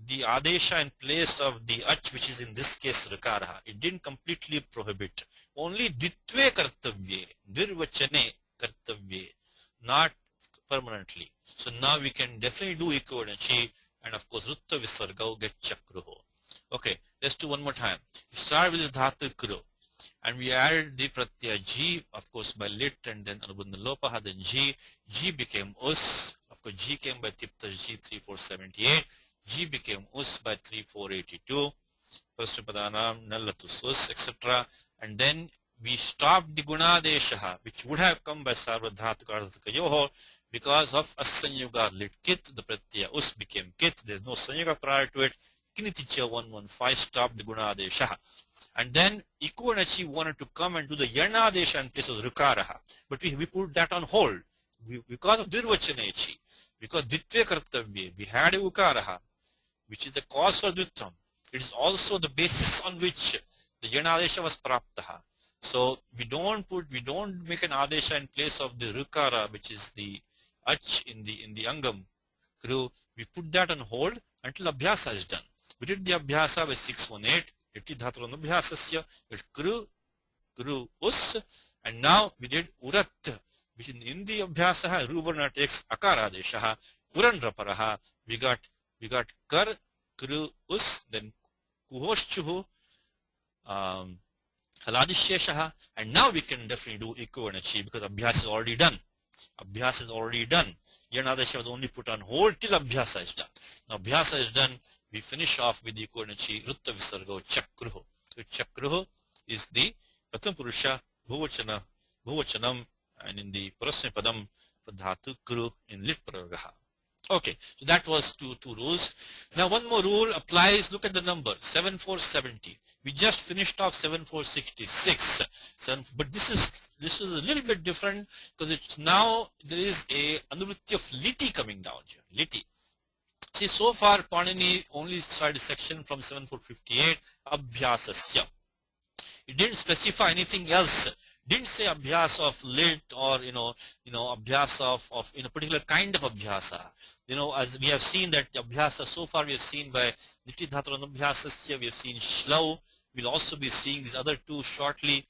the adesha in place of the ach, which is in this case rakaraha. It didn't completely prohibit. Only ditve kartavye, dirvachane kartavye, not permanently. So now we can definitely do iko and achi, and of course rutta visarga get chakruho. Okay, let's do one more time. We start with this dhatu kru, and we added the pratyaya ji, of course by lit, and then anubandha lopaha, then ji. Ji became us. Of course, ji came by tipta ji 3478. Ji became us by 3482. Prasnapadanam, nallatus us, etc. And then we stopped the gunadeshaha, which would have come by sarvadhatukarthakayoho, because of asanyuga lit kit. The pratyaya us became kit. There's no sanyuga prior to it. Kiniticha 115 stopped the gunadeshaha. And then iko and achi wanted to come and do the yanadesha in place of rukaraha. But we put that on hold because of dirvachana achi. Because ditve kartavye, we had a ukaraha, which is the cause for dvitvam. It is also the basis on which the yanadesha was praptaha. So we don't make an adesha in place of the rukara, which is the ach in the angam kru. We put that on hold until abhyasa is done. We did the abhyasa by 618. Iti dhaturan abhyasasya, kru us, and now we did urat, which in the abhyasaha ruvarna takes akara deshaha, uran raparaha. We got kar, kru us, then kuhoshchuhu, haladisheshaha, and now we can definitely do iko and achi because abhyasa is already done. Abhyasa is already done. Yanadesha was only put on hold till abhyasa is done. Now abhyasa is done. We finish off with the iko and achi, rutta visargo chakruho. So chakruho is the pratham purusha bhuvachanam, and in the prasnapadam dhatu kru in lit praragaha. Okay, so that was two rules. Now one more rule applies. Look at the number 7470. We just finished off 7466. But this is a little bit different because it's now there is a anuvritti of liti coming down here. Liti. See, so far Panini only started section from 7458 abhyasasya. It didn't specify anything else. Didn't say abhyasa of lit or abhyasa of in a particular kind of abhyasa. As we have seen that abhyasa so far we have seen by niti dhaturan abhyasasya, we have seen shlau. We'll also be seeing these other two shortly,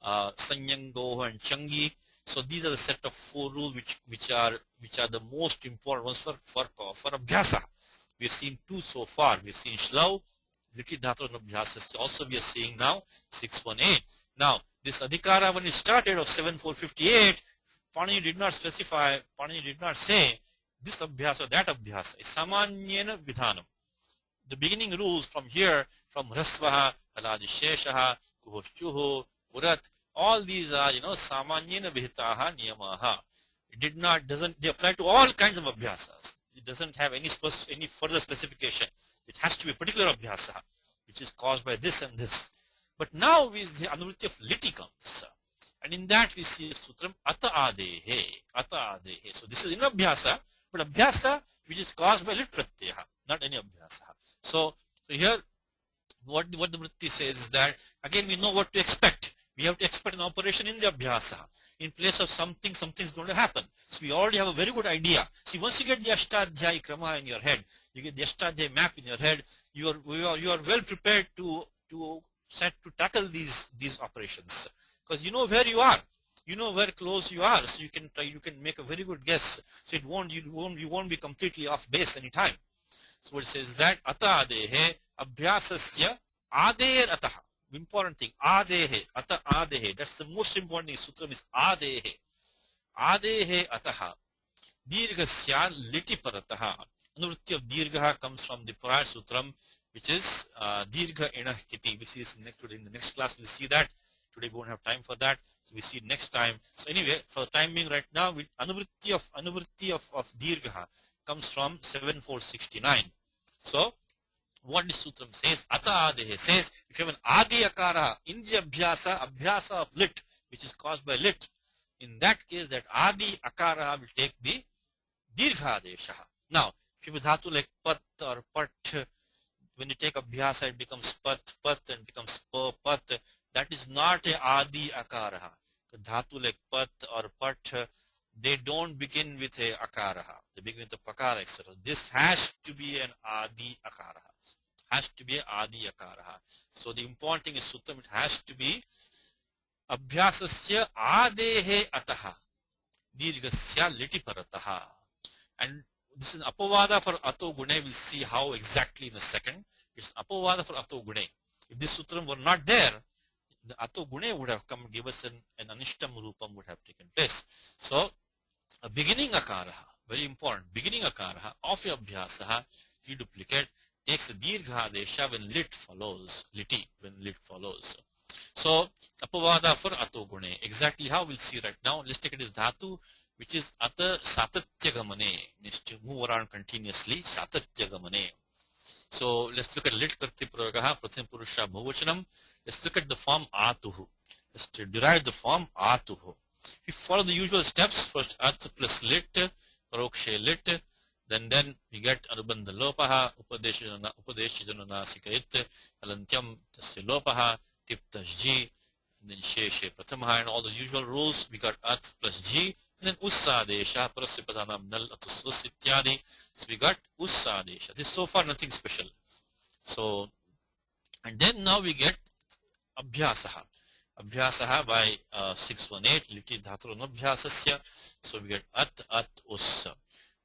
sanyango and changi. So these are the set of 4 rules which are the most important ones for abhyasa. We have seen 2 so far. We have seen shlau, niti dhaturan abhyasasya. Also we are seeing now 618. Now this adhikara, when it started of 7458, Panini did not specify, Panini did not say this abhyasa or that abhyasa. It's samanyena vidhanam. The beginning rules from here, from rasvaha, haladisheshaha, kuhoshchuhu, urat, all these are, samanyena vihitaha niyamaha. It they apply to all kinds of abhyasas. It doesn't have any further specification. It has to be a particular abhyasa, which is caused by this and this. But now the anuvritti of liti comes, and in that we see sutram ata adehe, ata adehe. So this is in abhyasa, but abhyasa which is caused by lit pratyaha, not any abhyasa. So here what the vritti says is that again we know what to expect. We have to expect an operation in the abhyasa. In place of something is going to happen. So we already have a very good idea. See, once you get the ashtadhyayi krama in your head, you get the ashtadhyayi map in your head, you are well prepared to tackle these operations, because you know where you are, you know where close you are, so you can make a very good guess. So you won't be completely off base anytime. So what it says is that ata adehe abhyasasya ader ataha. Important thing, adehe, ata adehe. That's the most important thing. Sutram is adehe. Adehe ataha. Dirghasya liti parataha. Anuvritti of dirgha comes from the prior sutram, which is dirgha enah kiti. We see this in the next class. We'll see that. Today we won't have time for that, so we see it next time. So anyway, for the time being right now, anuvritti of dirgha comes from 7469. So what this sutram says, ata adehe says, if you have an adi akara in the abhyasa of lit, which is caused by lit, in that case that adi akara will take the dirgha adesha. Now If you have dhatu like pat or pat, when you take abhyasa, it becomes pat, pat, and becomes pa, pat. That is not a adi akaraha. The dhatu like pat or pat, they don't begin with a akaraha. They begin with a pakara, etc. This has to be an adi akaraha. Has to be an adi akaraha. So the important thing is sutram. It has to be abhyasasya adehe ataha dirghasya liti parataha. And this is apavada for ato gune. We'll see how exactly in a second. It's apavada for ato gune. If this sutram were not there, the ato gune would have come and give us an anishtam rupam would have taken place. So a beginning akaraha, very important, beginning akaraha of your abhyasaha, you duplicate, takes a dirgha adesha when lit follows, liti, when lit follows. So apavada for ato gune. Exactly how we'll see right now. Let's take it as dhatu, which is ata satatyagamane, means to move around continuously, satatyagamane. So let's look at lit karti prayagaha, pratham purusha bhuvachanam. Let's look at the form atuhu. Let's derive the form atuhu. We follow the usual steps. First at plus lit, parokshe lit, then we get anubandha lopaha, upadeshijana nasikait, alantyam tasya lopaha, tiptas g, and then sheshe prathamaha, and all the usual rules. We got at plus g, and then ussadesha, parasyapadanam nal atus ityadi. So we got ussadesha. This is so far nothing special. So, and then now we get abhyasaha. Abhyasaha by 618, liti dhaturanabhyasasya. So we get at us.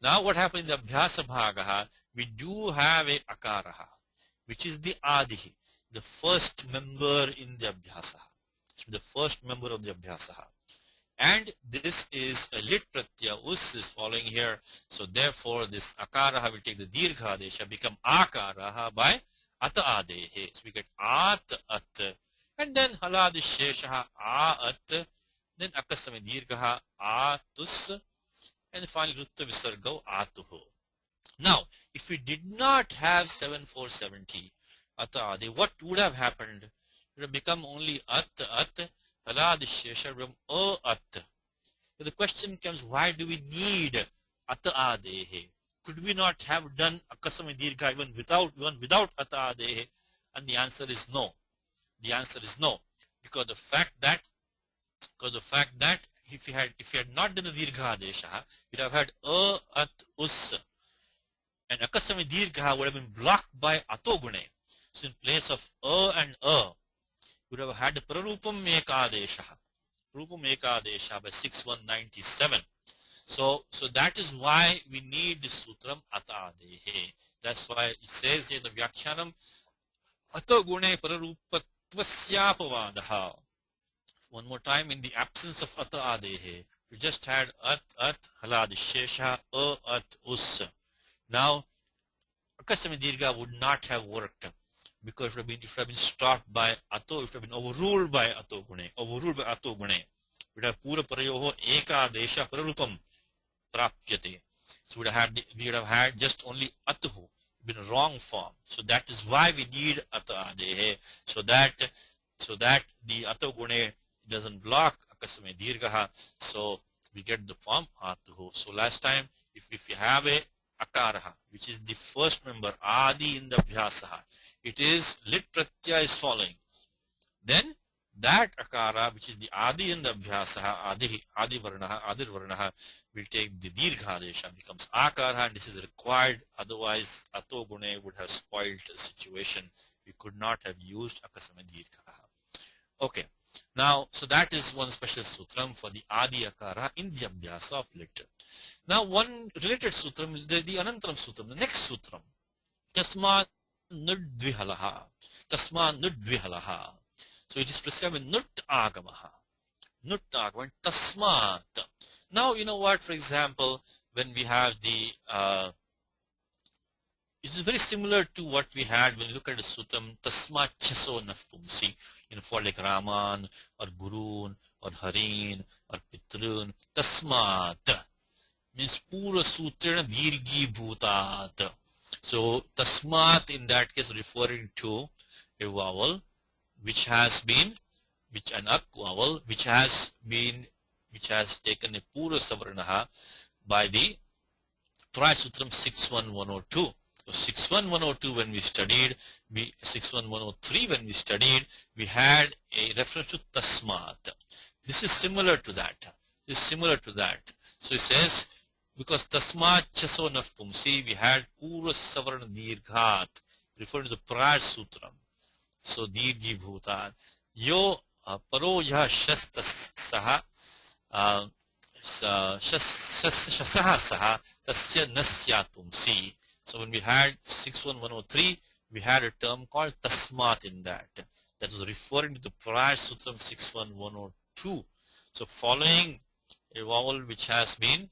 Now what happens in the abhyasa bhagaha, we do have a akaraha, which is the adihi, the first member in the abhyasaha. So the first member of the abhyasaha. And this is a lit pratyaya, us is following here. So therefore this akaraha will take the dirgha adesha, become akaraha by ata adehe. So we get at, and then haladisheshaha at, then akasami dirgha atus, and finally rutta visargo atuhu. Now, if we did not have 7470 ata ade, what would have happened? It would have become only at, haladishesha from at. So the question comes, why do we need ata adehe? Could we not have done akasami dirgha even without ata adehe? And the answer is no. The answer is no, because the fact that if you had not done the dirgha adesha, you'd have had at us, and akasami dirgha would have been blocked by ato gune. So in place of and you would have had prarupam ekadesha, by 6197. So that is why we need this sutram atadehe. That's why it says in the Vyakaranam, ato gune prarupatvasyaapavadaha. One more time, in the absence of ata adehe, we just had at haladishesha, at us. Now, akasami dirgha would not have worked, because it would have been stopped by ato, it would have been overruled by ato gune, We would have pura parayoho ekadesha prarupam prapyate. So we would have had just only atuhu, been a wrong form. So that is why we need ata adehe, so that the ato gune doesn't block akasame dirgha, so we get the form atuhu. So last time, if you have a akaraha, which is the first member adi in the abhyasaha, it is lit pratyaya is following, then that akara, which is the adi in the abhyasaha, adi varnaha will take the dirgha adesha, becomes akara, and this is required. Otherwise ato gune would have spoiled the situation. We could not have used akasame dirgha. Okay. Now, so that is one special sutram for the adi akara in the abhyasa of lit. Now, one related sutram, the anantaram sutram, the next sutram, tasma nudvihalaha. So it is prescribed with nut agamaha. Tasmat. Now, you know what, for example, when we have the, it is very similar to what we had when you look at the sutram, tasmat chaso nafpumsi, for like Raman or Gurun or Harin or Pitrun. Tasmat means pura sutrana virgi bhutat. So tasmat in that case referring to a vowel which has taken a pura savarnaha by the Prior Sutram 61102. So 61102 when we studied, 61103 when we studied, we had a reference to Tasmat. This is similar to that. This is similar to that. So it says, because Tasmat Chaso Nafpumsi, we had Pura Savarna Dirghat, referring to the prior Sutram. So Dirgi Bhutan. Yo Paro Yaha Shastas Saha Shasaha Saha Tasya Nasyatpumsi. So when we had 61103, we had a term called Tasmat in that. That was referring to the prior Sutram 61102. So following a vowel which has been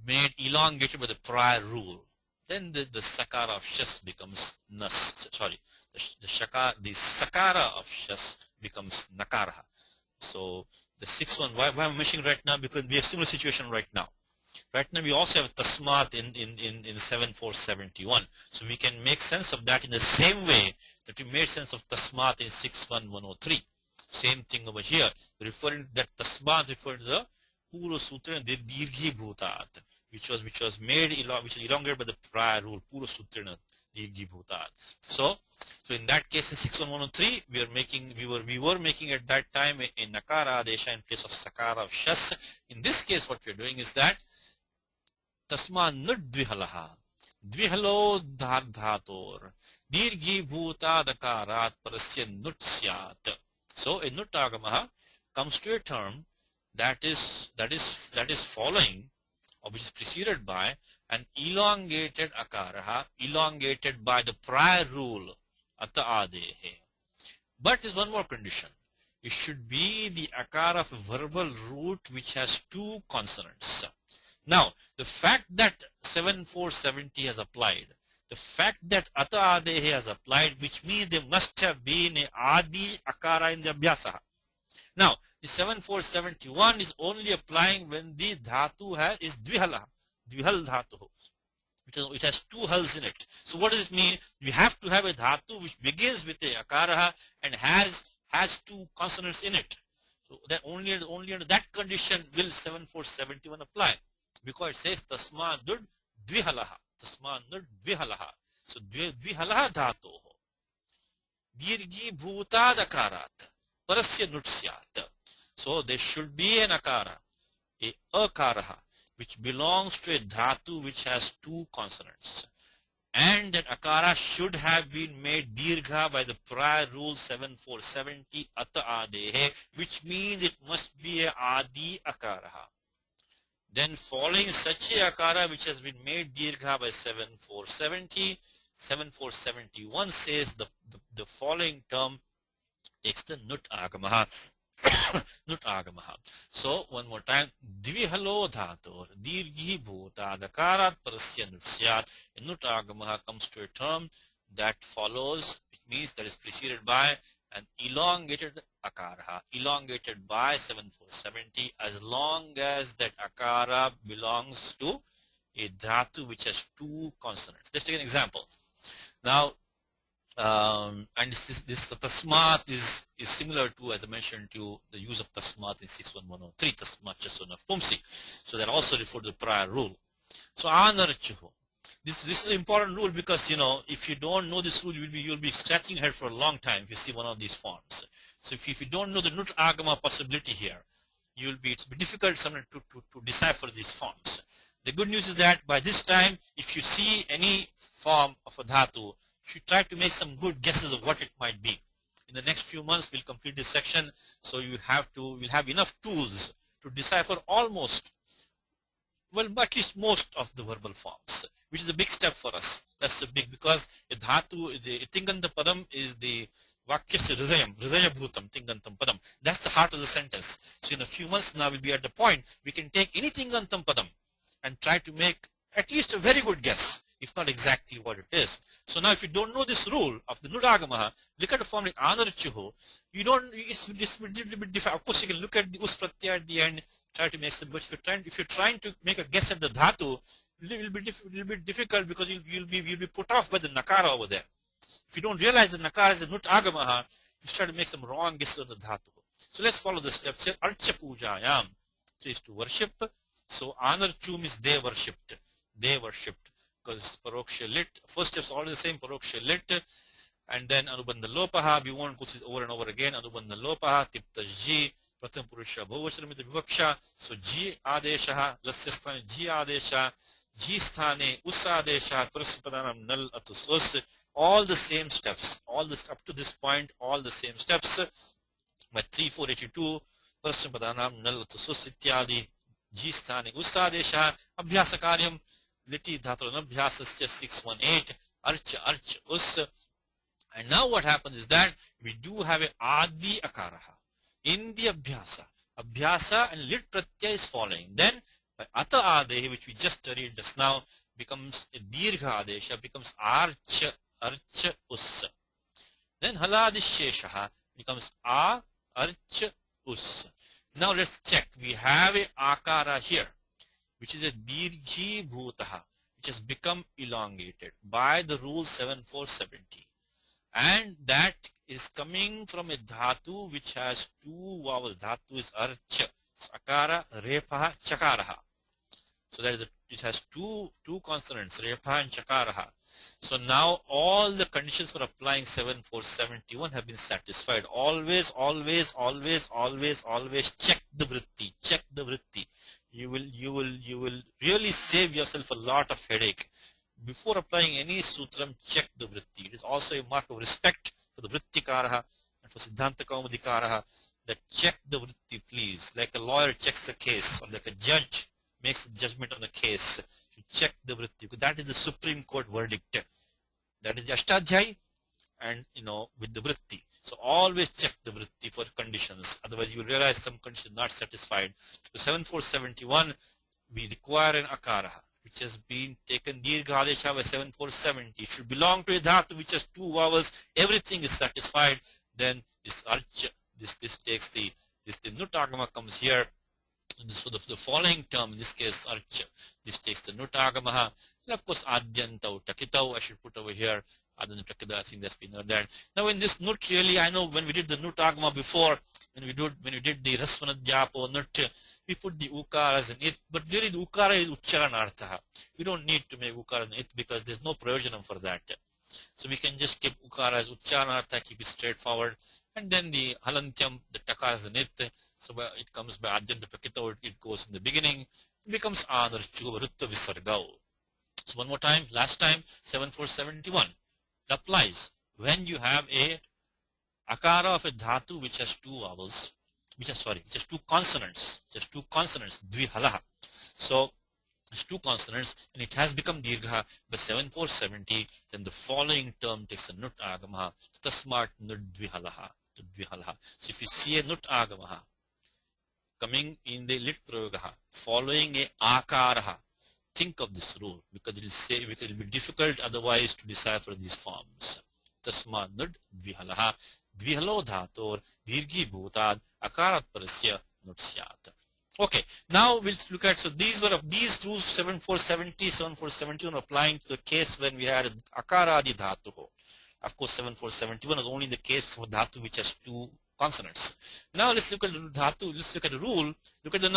made elongated by the prior rule, then the sakara of shas becomes nas. Sorry, the sakara of shas becomes nakara. So the sixth one, why I'm mentioning right now, because we have a similar situation right now. Right now we also have tasmat in 7471. So we can make sense of that in the same way that we made sense of tasmat in 61103. Same thing over here, referring that tasmat referring to the Pura Sutra and the Dirghi Bhutat, which was made which is elongated by the prior rule, Pura Sutra Dirghi Bhutat. So in that case in 61103 we were making at that time a nakara adesha in place of sakara of shas. In this case what we are doing is that tasma nut dvihalaha dvihalo dhator dirghi bhuta dakarat parasya nut syat. So a nut agamaha comes to a term that is following, or which is preceded by an elongated akaraha, elongated by the prior rule ata adehe. But there's one more condition. It should be the akara of a verbal root which has two consonants. Now, the fact that 7470 has applied, the fact that ata adehe has applied, which means there must have been a adi akara in the abhyasa. Now, the 7471 is only applying when the dhatu is dvihal dhatu. It has two hulls in it. So what does it mean? You have to have a dhatu which begins with a akara and has two consonants in it. So that only under that condition will 7471 apply, because it says tasma dud dvihalaha. Tasma dud dvihalaha. So dvihalaha dhatu dirgi bhuta dakarat parasya nutsyat. So there should be an akara, a akaraha, which belongs to a dhatu which has two consonants. And that akara should have been made dirgha by the prior rule 7470 ata adehe, which means it must be a adi akaraha. Then following such a akara which has been made dirgha by 7470, 7471 says the following term takes the nut agamaha. Nut agamaha. So one more time, dvihalo dhator dirghi bhuta dakarat parasya nutsyat. Nut agamaha comes to a term that follows, which means that is preceded by an elongated akara, elongated by 7470, as long as that akara belongs to a dhatu which has two consonants. Let's take an example. Now, and this tasmat is similar to, as I mentioned to you, the use of tasmat in 61103, tasmat chaso nafpumsi. So that also refer to the prior rule. So anarchuhu. This is an important rule, because if you don't know this rule, you'll be scratching your head for a long time if you see one of these forms. So if you don't know the nut agama possibility here, it's difficult sometimes to decipher these forms. The good news is that by this time, if you see any form of a dhatu, you should try to make some good guesses of what it might be. In the next few months, we'll complete this section, so we'll have enough tools to decipher almost, well, at least most of the verbal forms, which is a big step for us. That's a big, because the dhatu, the tinganta padam is the vakyasya hridaya bhutam tingantam padam. That's the heart of the sentence. So in a few months now, we'll be at the point we can take any tingantam padam and try to make at least a very good guess, if not exactly what it is. So now if you don't know this rule of the nudagamaha, look at the form like anarchuhu. It's a little bit different. Of course, you can look at the us pratyaya at the end, try to make some, but if you're trying to make a guess at the dhatu, it will be difficult, because you'll be put off by the nakara over there. If you don't realize the nakara is a nutagamaha, you start to make some wrong guesses on the dhatu. So let's follow the steps here. Archa pujayam, so is to worship. So Anarchu means they worshipped. They worshipped. Because Paroksha lit, first step's all the same, Paroksha lit, and then Anubandha Lopaha, we won't go through this over and over again, Anubandha Lopaha, Tipta Ji, Pratham Purusha Bhuvashramita Vivaksha, so Ji Adeshaha, Lasyasthane Ji Adesha, Ji Sthane Usadesha, Prasipadanam Nal Atus Us, all the same steps, all this up to this point, all the same steps, by 3482, Prasipadanam Nal Atus Us Ityadi, Ji Sthane Usadesha, Abhyasa Karyam, Liti Dhaturanabhyasasya 618, Archa Archa Us. And now what happens is that we do have a Adi Akaraha in the Abhyasa. Abhyasa and lit pratyaya is following. Then by Ata Adehi, which we just studied just now, becomes a Dirgha Adesha, becomes Archa, Archa Us. Then Haladisheshaha becomes A, Archa Us. Now let's check. We have a Akara here, which is a Dirghi Bhutaha, which has become elongated by the rule 7470. And that is coming from a dhatu which has two vowels. Dhatu is archa, akara, repaha, chakaraha. So that is it has two consonants, repaha and chakaraha. So now all the conditions for applying 7471 have been satisfied. Always, always, always, always, always check the vritti. Check the vritti. You will really save yourself a lot of headache. Before applying any sutram, check the vritti. It is also a mark of respect for the vrittikaraha and for Siddhanta Kaumadikaraha that check the vritti, please. Like a lawyer checks a case, or like a judge makes a judgment on a case, you check the vritti, because that is the Supreme Court verdict. That is the Ashtadhyayi, and with the vritti. So always check the vritti for conditions. Otherwise, you will realize some condition not satisfied. So 7471, we require an akaraha, which has been taken Dirgha Adesha by 7470. It should belong to a dhatu which has two vowels. Everything is satisfied. Then this archa, this takes the nutagama comes here. So the following term, in this case archa, this takes the nutagamaha. And of course adyantau takitau, I should put over here. Adhyanta takita, I think that's been there. Now in this nut, really, I know when we did the nutagama before, when we did the rasvanadhyapo nut, we put the ukara as an it, but really the ukara is ucharanartha. We don't need to make ukara an it because there's no provision for that. So we can just keep ukara as ucharanartha, keep it straightforward, and then the halantyam, the takara is an it, so it comes by adyanta prakita, it goes in the beginning, it becomes anarchu rutta visargau. So one more time, last time, 7471. It applies when you have a akara of a dhatu which has two vowels, which has two consonants, dvihalaha. So it's two consonants and it has become dirgha by 7470, then the following term takes a nut agamaha, tasmat nut dvihalaha. So if you see a nut agamaha coming in the lit prayogaha following a akaraha, think of this rule, because it will be difficult otherwise to decipher these forms. Tasmat nut dvihalaha. Dvihalo dhator dirghi bhutad akarat parasya nutsyat. Okay, now we'll look at, so these rules 7470, 7471 applying to the case when we had akaradi dhatu. Of course 7471 is only the case for dhatu which has two consonants. Now let's look at the dhatu, let's look at the rule, look at the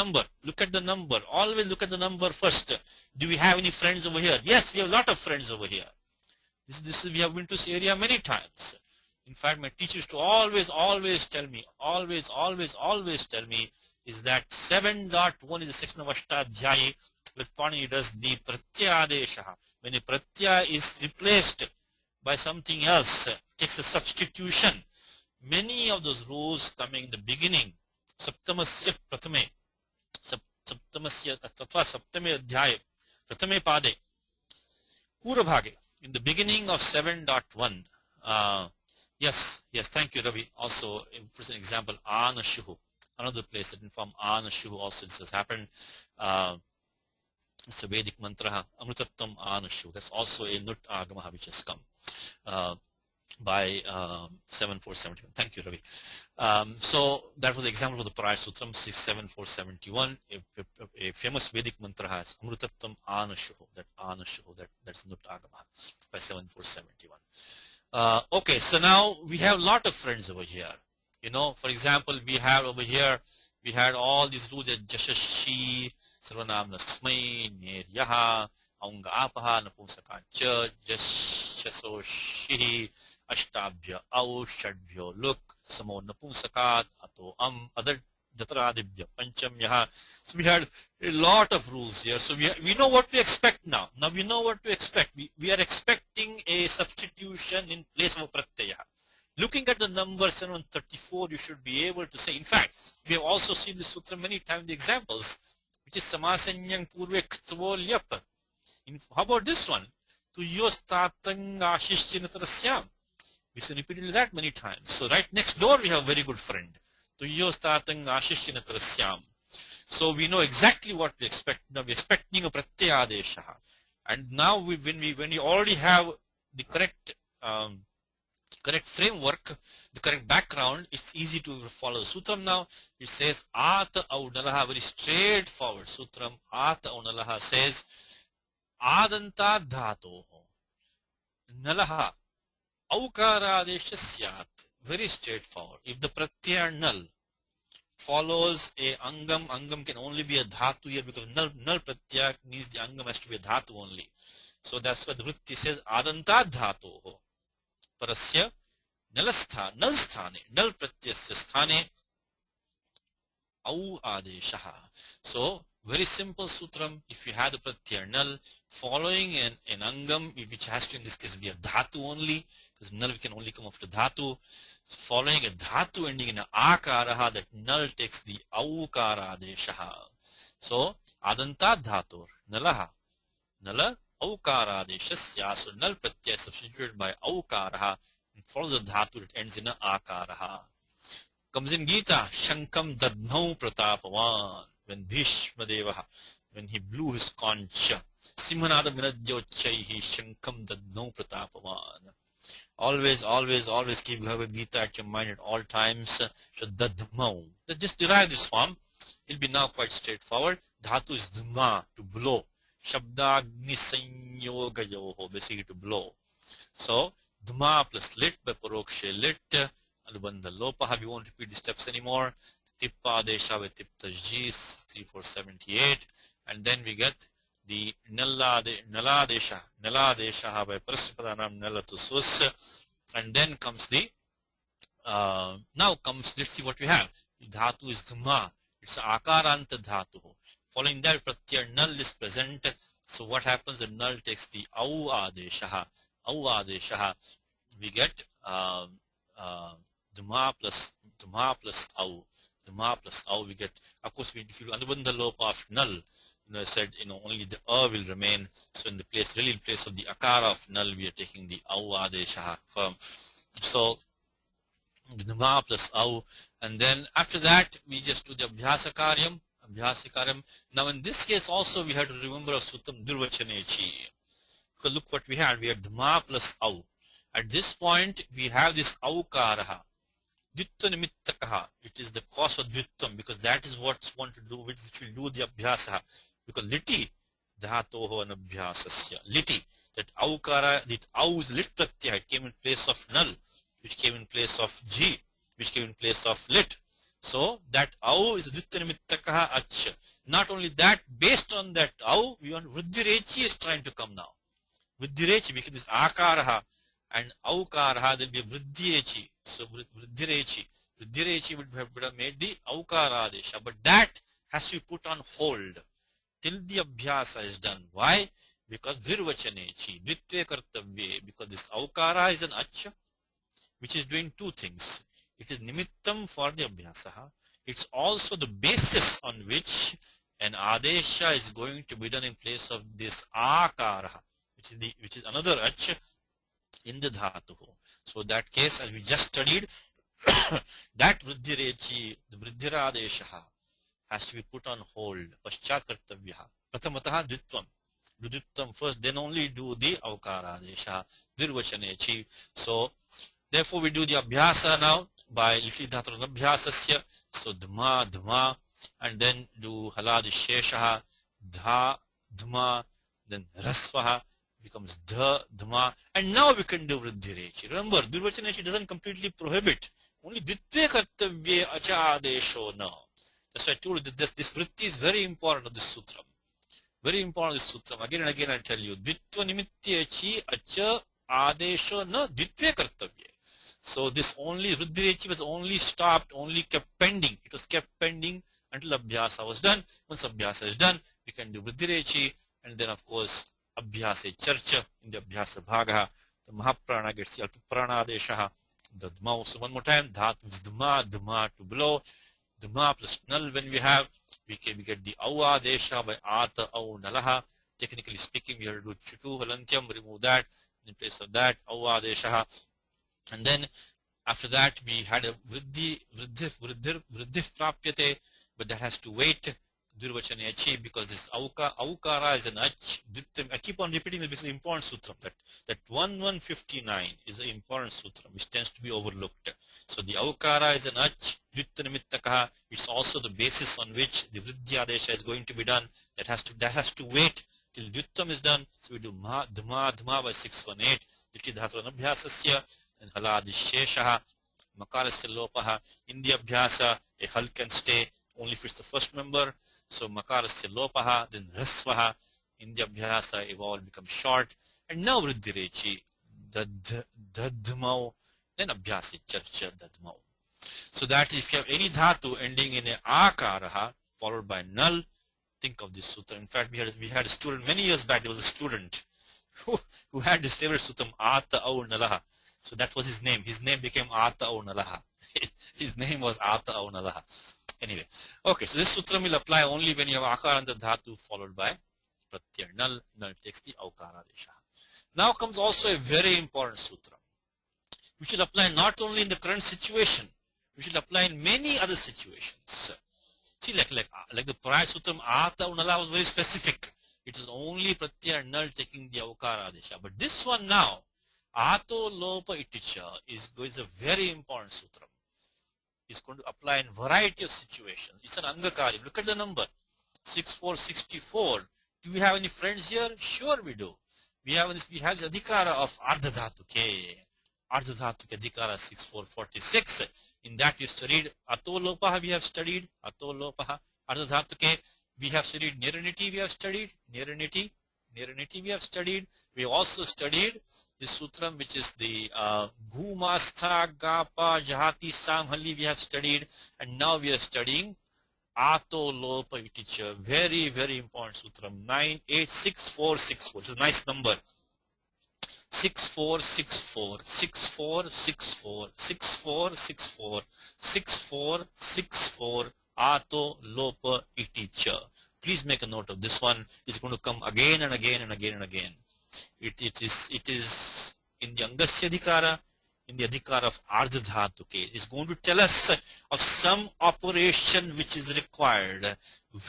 number, always look at the number first. Do we have any friends over here? Yes, we have a lot of friends over here. We have been to this area many times. In fact, my teacher used to always tell me, always tell me, is that 7.1 is the section of Ashtadhyayi where Pani does the pratyadesha. When a pratyaya is replaced by something else, takes a substitution. Many of those rules coming in the beginning, saptamasya prathame, saptamasya tatva saptame adhyaya, prathame pade, purabhage, in the beginning of 7.1. Yes, thank you, Ravi. Also, for example, Anashuhu, another place that inform Anashuhu also this has happened. It's a Vedic mantra, Amrutattam Anashuhu. That's also a Nut Agamaha which has come by 7471. Thank you, Ravi. So that was the example of the prior Sutram 67471. A famous Vedic mantra has Amrutattam Anashuhu. That's Nut Agamaha by 7471. Okay, so now we have a lot of friends over here. For example, we have over here, we had all these rules that Jashashi, सर्वनाम स्मै नेर्यः औंग आपः नपुंसकान् च जशसो षिः अष्टाभ्य औ षड्भ्यो लुक् समो नपुंसकात् अतो other Jataradibhya Panchamyaha. So we had a lot of rules here. So we know what to expect now. Now we know what to expect. We are expecting a substitution in place of a pratyaya. Looking at the number 734, you should be able to say, in fact, we have also seen this sutra many times in the examples, which is samasanyang purve ktvo lyap. How about this one? To yostatang ashishchinatarasyam. We see repeated that many times. So right next door we have a very good friend. So we know exactly what we expect. Now we're expecting a pratyadesha. And now when we already have the correct framework, the correct background, it's easy to follow the sutram now. It says ata aunalaha, very straightforward sutram. Ata aunalaha says adanta dhatoho nalaha aukaradesha syat. Very straightforward. If the pratyaya null follows a angam can only be a dhatu here because null pratyaya means the angam has to be a dhatu only. So that's why the vritti says adanta dhatoho parasya null sthane null pratyasya sthane au adeshaha. So very simple sutram. If you had a pratyaya null following an angam which has to in this case be a dhatu only, because null can only come after dhatu, following a dhatu ending in a akaraha, that null takes the aukara adeshaha. So adanta dhatur nalaha nala aukara adeshasya. So null pratyaya substituted by aukaraha and follows the dhatu that ends in a akaraha. Comes in Gita, shankam dadnau pratapavan, when Bhishma Devaha, when he blew his conch, simhanada vinadyochaihi shankam dadnau pratapavan. Always keep Bhagavad Gita at your mind at all times. Dadmau. Let's just derive this form. It'll be now quite straightforward. Dhatu is dma, to blow. Shabdagni sanyogayoho, basically to blow. So dma plus lit by parokshe lit. Anubandha lopaha. We won't repeat the steps anymore. Tippa desha with tiptajis 3478. And then we get the naladesha by prasyapadanam nalatusus. And then comes the let's see what we have. Dhatu is dhamma. It's akaranta dhatu. Following that, pratyaya null is present. So what happens? The null takes the au adesha. We get dhamma plus au. We get, of course, if you anubandha lopa of null, I said, only the will remain. So in place of the akara of null, we are taking the au adesha firm. So dhamma plus au, and then after that we just do the abhyasa karyam. Now in this case also we have to remember a sutam durvachanechi. Because look what we had. We had dhamma plus au. At this point we have this aukaraha. Dvitva nimittakaha. It is the cause of dvitvam, because that is what's want to do, which will do the abhyasa. Because liti dhatoho anabhyasasya. Liti, that aukara, that au is lit pratyaya. It came in place of null, which came in place of g, which came in place of lit. So that au is dvitva nimittakaha ach. Not only that, based on that au, we want vriddhirechi is trying to come now. Vriddhirechi, because this akaraha and aukaraha, there will be a vriddhirechi. So vriddhirechi would have made the aukara adesha, but that has to be put on hold till the abhyasa is done. Why? Because virvachanechi, dvitve kartavye, because this aukara is an acha, which is doing two things. It is nimittam for the abhyasa. It's also the basis on which an adesha is going to be done in place of this akara, which is another acha in the dhatu. So that case, as we just studied, that vriddhirechi, the vriddhiradesha, has to be put on hold. Paschat kartavyaha. Prathamataha dvitvam first, then only do the avkaradesha, virvachanechi. So therefore we do the abhyasa now by liti dhatu abhyasasya. So dhamma, and then do haladisheshaha, dhamma, then rasvaha becomes dhamma, and now we can do vriddhirechi. Remember, durvachanechi doesn't completely prohibit. Only dvitve kartavye acha adesho now. That's why I told you that this vritti is very important of this sutra. Very important this sutra. Again and again I tell you, Dvitva nimityechi acha adesho na dvitve kartavye. So this only vriddhirechi was only stopped, only kept pending. It was kept pending until abhyasa was done. Once abhyasa is done, we can do vriddhirechi, and then of course abhyasa charcha in the abhyasa bhaga. The mahaprana gets the alpaprana adesha. The dhamma. So one more time, dhat is dhamma to blow. Dhamma plus null when we have, we get the awa desha by ata au nalaha. Technically speaking, we have to do chutu halantyam, remove that. In place of that, awa desha. And then after that, we had a vriddhi prapyate, but that has to wait. Durvachane achi, because this aukara is an ach. I keep on repeating this because it's an important sutra. That 1159 is an important sutra which tends to be overlooked. So the aukara is an ach, dvittanimittakaha. It's also the basis on which the vriddhyadesha is going to be done. That has to wait till dvittam is done. So we do dhamma by 618. Dviti dhaturanabhyasasya and haladisheshaha. Makarasya lopaha. In the abhyasa, a hal can stay only if it's the first member. So makarasya lopaha, then rasvaha. In the abhyasa, it all becomes short. And now vriddhirechi, dadmau, then abhyasa charcha dadmau. So that if you have any dhatu ending in a akaraha followed by null, think of this sutra. In fact, we had a student many years back. There was a student who had this favorite sutram, ata au nalaha. So that was his name. His name became ata au nalaha. His name was ata au nalaha. Anyway, okay, so this sutra will apply only when you have akaranta dhatu followed by pratyaya. Null takes the aukara desha. Now comes also a very important sutra, which will apply not only in the current situation, which will apply in many other situations. See, like the prior sutram, ata unala was very specific. It is only pratyaya null taking the aukara desha. But this one now, ato lopa iticha, is a very important sutra. Is going to apply in variety of situations. It's an angakari. Look at the number, 6464. Do we have any friends here? Sure we do. We have the adhikara of ardhadhatuke. Ardhadhatuke adhikara 6446. In that we studied atolopaha, we have studied atolopaha. Ardhadhatuke, we have studied niraniti, we have studied niraniti we have studied. We also studied the sutram which is the Gumastha Gapa Jahati Samhali we have studied, and now we are studying Ato Lopa Iticha. Very, very important sutram, 986464, which is a nice number. 6464, 6464, 6464, 6464, Ato Lopa Iticha. Please make a note of this one. It's going to come again and again and again and again. It is in the Angasya Adhikara, in the Adhikara of Ardhadhatuke. It's going to tell us of some operation which is required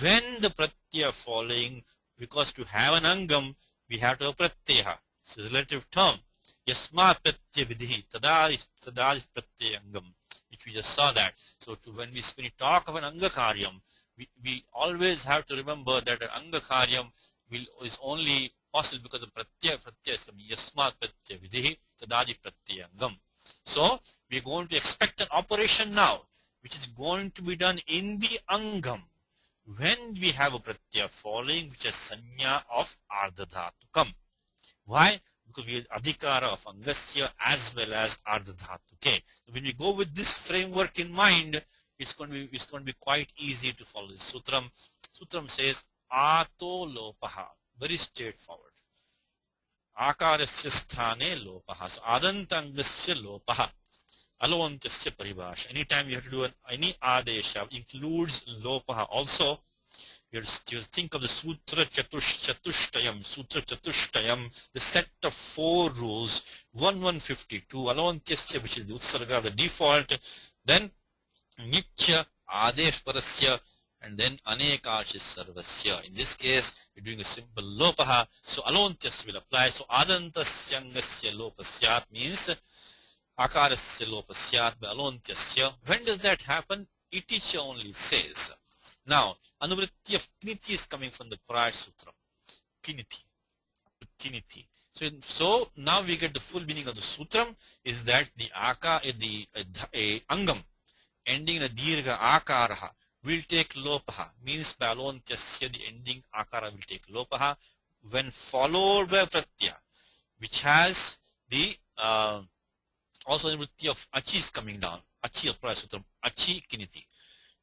when the pratyaya following, because to have an Angam, we have to have pratyaya. It's a relative term. Yasma pratyaya vidhi, tada is pratyaya Angam, which we just saw that. So when we talk of an Angakaryam, we always have to remember that an Angakaryam is only possible because the pratyaya is coming. Yasmat pratyaya vidhi tadadi pratyayangam. So we are going to expect an operation now which is going to be done in the angam when we have a pratyaya following which is sanya of ardhadhatukam. Why? Because we have adhikara of angasya as well as ardhadhatuke. When we go with this framework in mind, it's going to be quite easy to follow this sutram. Sutram says ato lopaha. Very straightforward. Akarasya sthane lopaha. So adantangasya lopaha. Aloantasya paribhasha. Anytime you have to do any adesha includes lopaha. Also, you think of the Sutra Chatushtayam, the set of 4 rules, 1152, Aloantasya, which is the Utsarga, the default, then Nitya, Adesh Parasya, and then Anekashis Sarvasya. In this case, we're doing a simple Lopaha, so Alontyasya will apply. So Adantasyangasya Lopasyat means Akarasya Lopasyat by Alontyasya. When does that happen? Iticha only says. Now, Anuvritti of Kiniti is coming from the prior sutra. Kiniti. So now we get the full meaning of the sutram is that the Angam ending in a dirgha akaraha will take lopaha, means by alontyasya the ending akara will take lopaha when followed by pratyaya, which has the also the vritti of achi is coming down. Achi applies sutram. Achi kiniti.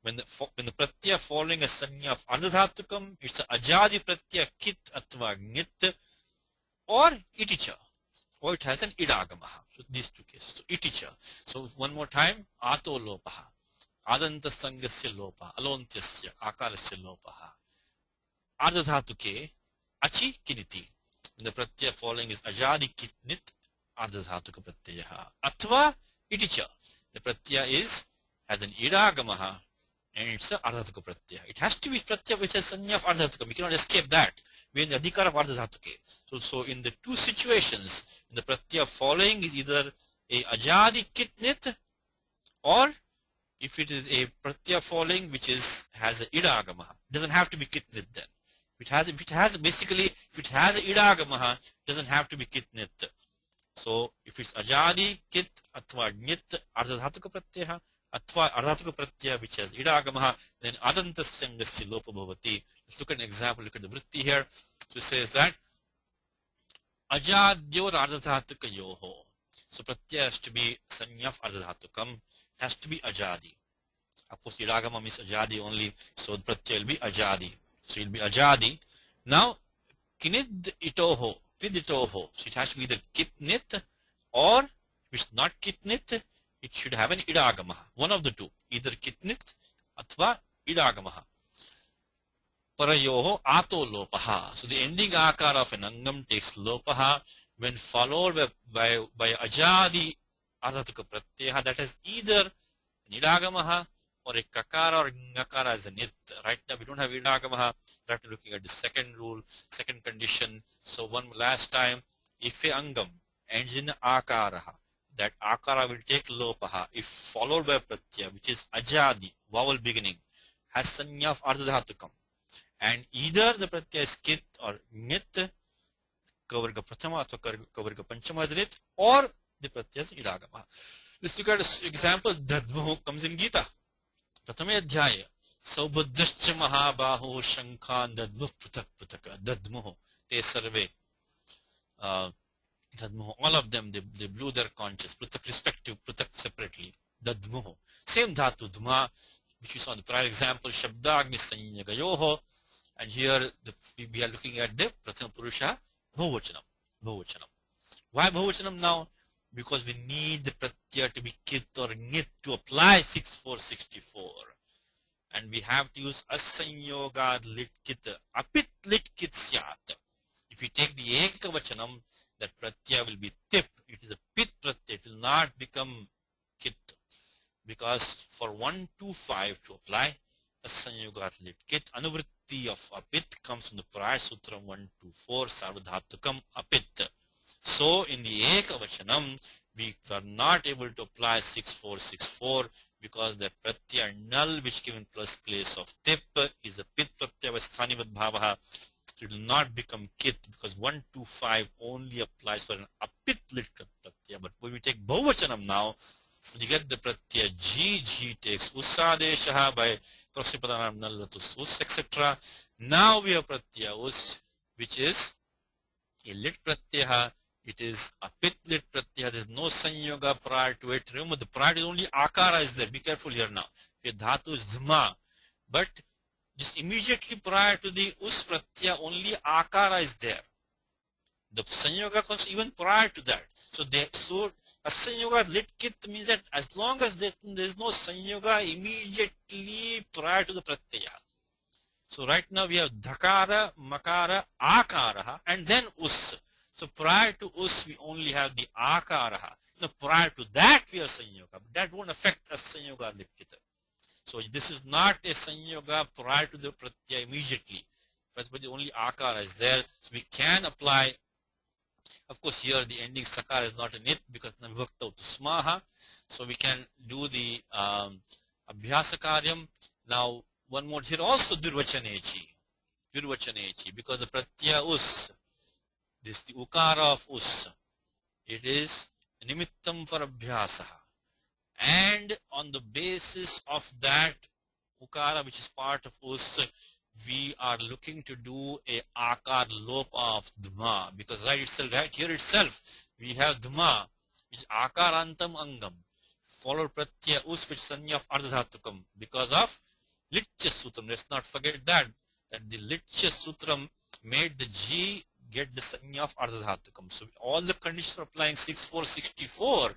When the pratyaya following a sanya of ardhadhatukam, it's a ajadi pratyaya kit atva gnit or iticha, or it has an idagamaha. So these two cases. So iticha. So one more time, ato lopaha, adanta sangasya lopa, alontyasya akalasya lopaha. Ardhadhatuke achi kiniti. When the pratyaya following is ajadi kitnit, ardhadhatuka pratyaha. Atva iticha. The pratyaya has an idagamaha and it's a ardhatuka pratyaya. It has to be pratyaya which has sanya of ardhatukam. We cannot escape that. We are in the adhikara of ardhatuke. So in the two situations, the pratyaya following is either a ajadi kitnit, or if it is a pratyaya following which has a idagamaha. It doesn't have to be kitnit then. If it has a idagamaha, it doesn't have to be kitnit. So if it's ajadi kit atva gnit ardhatuka pratyaya atva ardhatuka pratyaya which has idagamaha, then adanta sangasya lopa bhavati. Let's look at an example. Look at the vritti here. So it says that ajadyo ardhatuka yoho. So pratyaya has to be sanya of ardhatukam, has to be ajadi. Of course, idagama means ajadi only, so the pratyaya will be ajadi. So it will be ajadi. Now, kinid itoho. So it has to be either kitnit, or if it's not kitnit, it should have an idagamaha. One of the two, either kitnit atva idagamaha. Parayoho ato lopaha. So the ending akara of an angam takes lopaha when followed by ajadi ardhatuka pratyaya that has either an idagamaha or a kakara or ngakara as a nit. Right now we don't have idagamaha. We have to looking at the second rule, second condition. So one last time, if a angam ends in akara, that akara will take lopaha if followed by pratyaya which is ajadi, vowel beginning, has sanya of ardhadhatukam, and either the pratyaya is kit or nit, kavarga prathama or kavarga panchama is nit, or the pratyaya is idagamaha. Let's look at an example. Dadmuh comes in Gita. Prathame adhyaya. Saubhuddhascha mahabaho shankhan dadmuh prutak prutaka. Dadmuh. Te sarve. Dadmuh. All of them, they blew their conches. Prutak respective, prutak separately. Dadmuh. Same dhatu, dma, which we saw in the prior example. Shabdagni sanyagayoho. And here we are looking at the Prathama Purusha Bhuvachanam. Bhuvachanam. Why Bhuvachanam now? Because we need the pratyaya to be kit or nit to apply 6464. And we have to use asanyogad lit kit, apit lit kit syat. If you take the ekavachanam, that pratyaya will be tip. It is a pit pratyaya. It will not become kit. Because for 125 to apply asanyogad lit kit, anuvritti of apit comes from the prior sutra 124, sarvadhatukam apit. So in the ekavachanam, we are not able to apply 6464 because the pratyaya null which given plus place of tip is a pit pratyaya vasthanivat bhavaha. It will not become kit because 125 only applies for an apit lit pratyaya. But when we take bhuvachanam now, when you get the pratyaya G takes usadeshaha by prasipadanam nullatus us, etc. Now we have pratyaya us, which is a lit pratyaya. It is a pit lit pratyaya. There is no sanyoga prior to it. Remember, the prior is only akara is there. Be careful here now. Your dhatu is dhamma. But just immediately prior to the us pratyaya, only akara is there. The sanyoga comes even prior to that. So a sanyoga lit kit means that as long as there is no sanyoga immediately prior to the pratyaya. So right now we have dhakara, makara, akara, and then us. So prior to us, we only have the akaraha. Now prior to that, we have sanyoga. But that won't affect a sanyoga lipkita. So this is not a sanyoga prior to the pratyaya immediately. But the only akara is there. So we can apply. Of course, here the ending sakara is not a nit because navibhakta utusmaha. So we can do the abhyasa karyam. Now one more here also durvachanechi. Durvachanechi because the pratyaya us. This is the ukara of us. It is nimittam for abhyasa. And on the basis of that ukara which is part of us, we are looking to do a akar lopa of dma, because right here itself we have dma, which is akarantam angam, followed pratyaya us, which is sanya of ardhatukam, because of litcha sutram. Let's not forget that the litcha sutram made the G get the sanya of ardhatukam. So all the conditions for applying 6464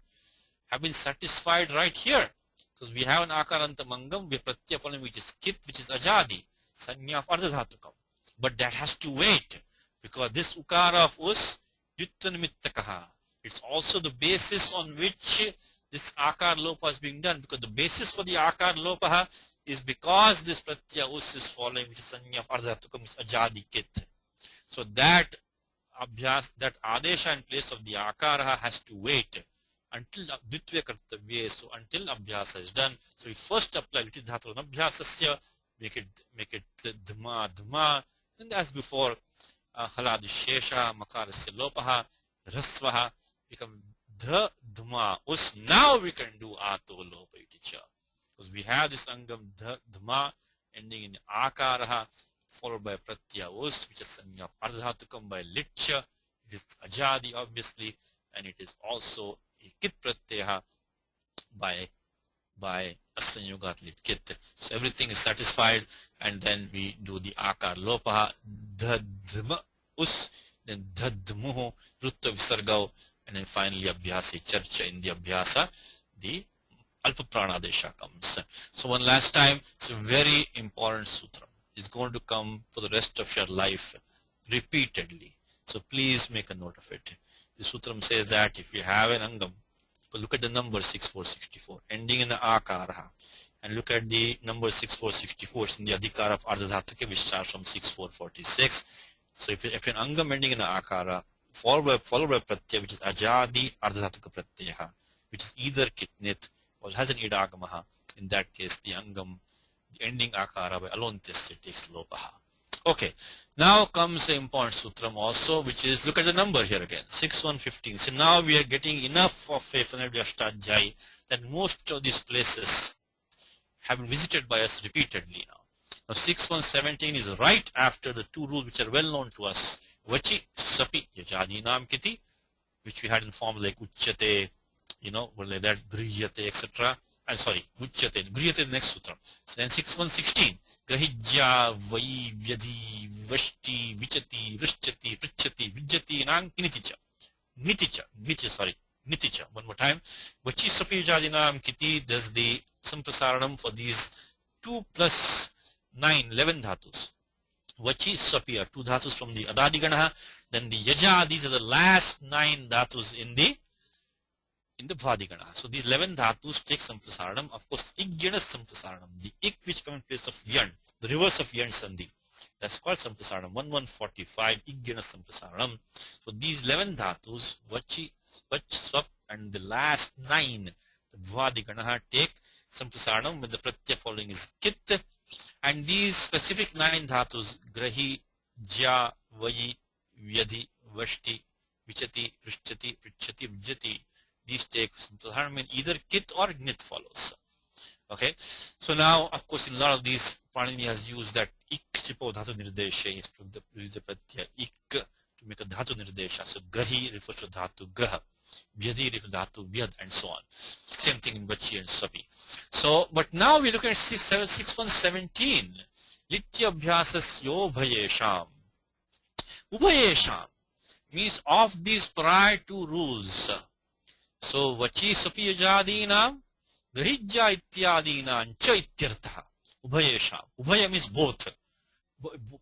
have been satisfied right here, because we have an akaranta mangam, we pratyaya following which is kit, which is ajadi, sanya of ardhatukam. But that has to wait, because this ukara of us, yuttanimittakaha, it's also the basis on which this akar lopa is being done, because the basis for the akar lopa is because this pratyaya us is following which is sanya of ardhatukam, is ajadi kit. So that abhyas, that adesha in place of the akara has to wait until dvitya kartavye, so until abhyasa is done. So we first apply liti dhatu abhyasasya, make it dma, and as before, haladi shesha makarasya lopaha rasvaha become dma us. Now we can do ato lopa iticha, because we have this angam dma ending in akaraha, followed by pratyaya us, which is sanya of ardhatukam by litcha. It is ajadi obviously, and it is also a kit pratyaya by asanyugat lit kit. So everything is satisfied, and then we do the akar lopaha, dhadma us, then dhadmuhu, rutta visargau, and then finally abhyasi charcha. In the abhyasa, the alpa pranadesha comes. So one last time, it's a very important sutra. It's going to come for the rest of your life repeatedly. So please make a note of it. The sutram says that if you have an angam, look at the number 6464 ending in the akara, and look at the number 6464, it's in the adhikara of ardhadhatuka, which starts from 6446. So if an angam ending in an akara followed by pratyaya, which is ajadi ardhadhatuka pratyaya, which is either kitnit or has an idagamaha, in that case the angam, the ending akara by alontyasya takes lopaha. Okay, now comes the important sutram also, which is, look at the number here again, 6115. So now we are getting enough of a Fanadya Ashtadhyayi that most of these places have been visited by us repeatedly now. Now 6117 is right after the two rules which are well known to us, Vachi, Sapi, Yajadinam Kiti, which we had in form like Uchyate, like that, Griyate, etc. I'm sorry, Uchyate. Griyate is the next sutra. So then 6116. Grahijya, Vai, Vyadhi, Vashti, Vichati, Rishchati, Prichati, Vijati, Nang, Niticha. Niticha. One more time. Vachi Sapi Jadinam Kiti, there's the Samprasaranam for these 2 plus 9, 11 dhatus. Vachi Sapi are 2 dhatus from the Adadiganaha. Then the Yaja, these are the last 9 dhatus in the Bhadigana. So these 11 dhatus take Samprasaranam. Of course, Igyanas Samprasaranam, the Ik which comes in place of Yan, the reverse of Yan Sandhi. That's called Samprasaranam. 1145, Igyanas Samprasaranam. So these 11 dhatus, Vachi, Vach, Swap, and the last 9, the Bhadigana, take Samprasaranam, when the Pratyaya following is Kit. And these specific 9 dhatus, Grahi, Jya, Vayi, Vyadhi, Vashti, Vichati, Rishchati, Prichati, Vijati, these take Samprasaranam in either Kit or Gnit follows. Okay, so now of course in a lot of these Panini has used that Ik Chipo Dhatu Nirdesha is to use the Pratyaya Ik to make a Dhatu Nirdesha. So Grahi refers to Dhatu Graha, Vyadhi refers to Dhatu Vyad, and so on. Same thing in Vachi and Swapi. So, but now we look at 6117. Litya Abhyasas Yo Bhayesham. Ubhayesham means of these prior two rules. So Vachi Sapi Yajadinam, Grihijya Ityadinam Cha Ityartha. Ubhayesham. Ubhaya means both.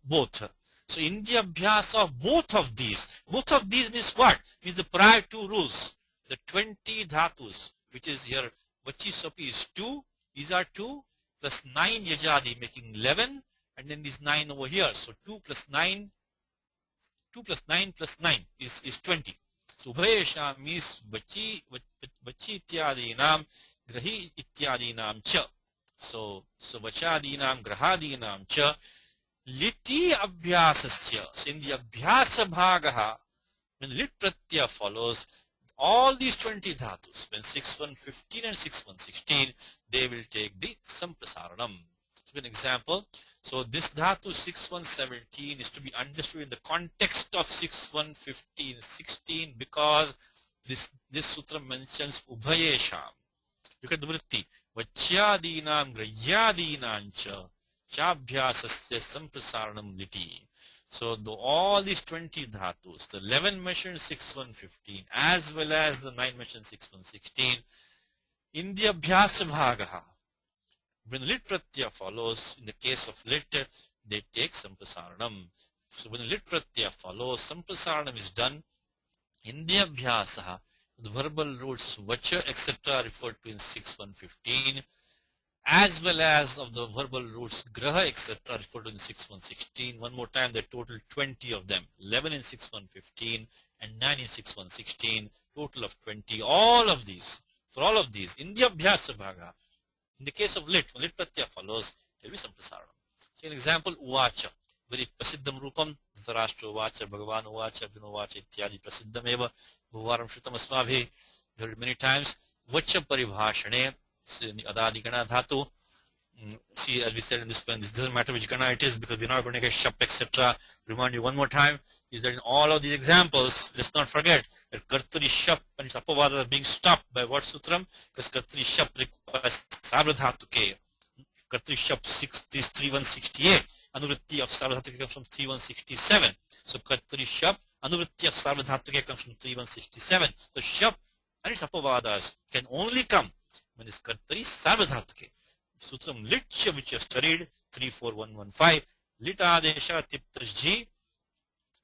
Both. So in the abhyas of both of these means what? Means the prior two rules. The 20 dhatus, which is here, Vachi Sapi is 2, these are 2, plus 9 Yajadi, making 11, and then these 9 over here. So 2 plus 9 plus 9 is 20. So Ubhayesha means Vachi Ityadinam, Grahi Ityadinam Cha. So Vachadinam, Grahadinam Cha. Liti Abhyasasya. So in the Abhyasa Bhagaha, when Lit Pratyaya follows, all these 20 dhatus, when 6115 and 6116, they will take the Samprasaranam. To give an example, so this dhatu 6117 is to be understood in the context of 6115, 16, because this sutra mentions ubhayesham. Look at the vritti. Vachyadinam grahyadinam cha chabhyasasya samprasaranam liti. So all these 20 dhatus, the 11 mentioned 6115 as well as the 9 mentioned 6116, in the abhyasa bhagaha, when lit pratyaya follows, in the case of lit, they take samprasaranam. So when lit pratyaya follows, samprasaranam is done in the abhyasa. The verbal roots vacha etc. referred to in 6115, as well as of the verbal roots graha etc. referred to in 6116. One more time, the total 20 of them, 11 in 6115 and 9 in 6116, total of 20. All of these, for all of these, in the abhyasa bhaga, in the case of lit, when lit pratyaya follows, there will be some prasaranam. So an example, uvacha, very prasiddham rupam, Dhritarashtra uvacha, Bhagavan uvacha, Arjuna uvacha, ityadi prasiddham eva, bhuvaram shrutam asmabhi, you heard it many times. Vacha paribhashane, adadigana dhatu. See, as we said in this pen, this doesn't matter which gana it is, because we're not going to get shap, etc. Remind you one more time, is that in all of these examples, let's not forget that kartari shap and its apavada are being stopped by what sutram? Because kartari shap requires sarvadhatuke. Kartari shap 3168. Anuvritti of sarvadhatuke comes from 3167. So kartari shap, anuvritti of sarvadhatuke comes from 3167. So shap and its apavadas can only come when this kartari sarvadhatuke. Sutram Litcha, which you have studied, 34115, Lit Adesha Tiptajji,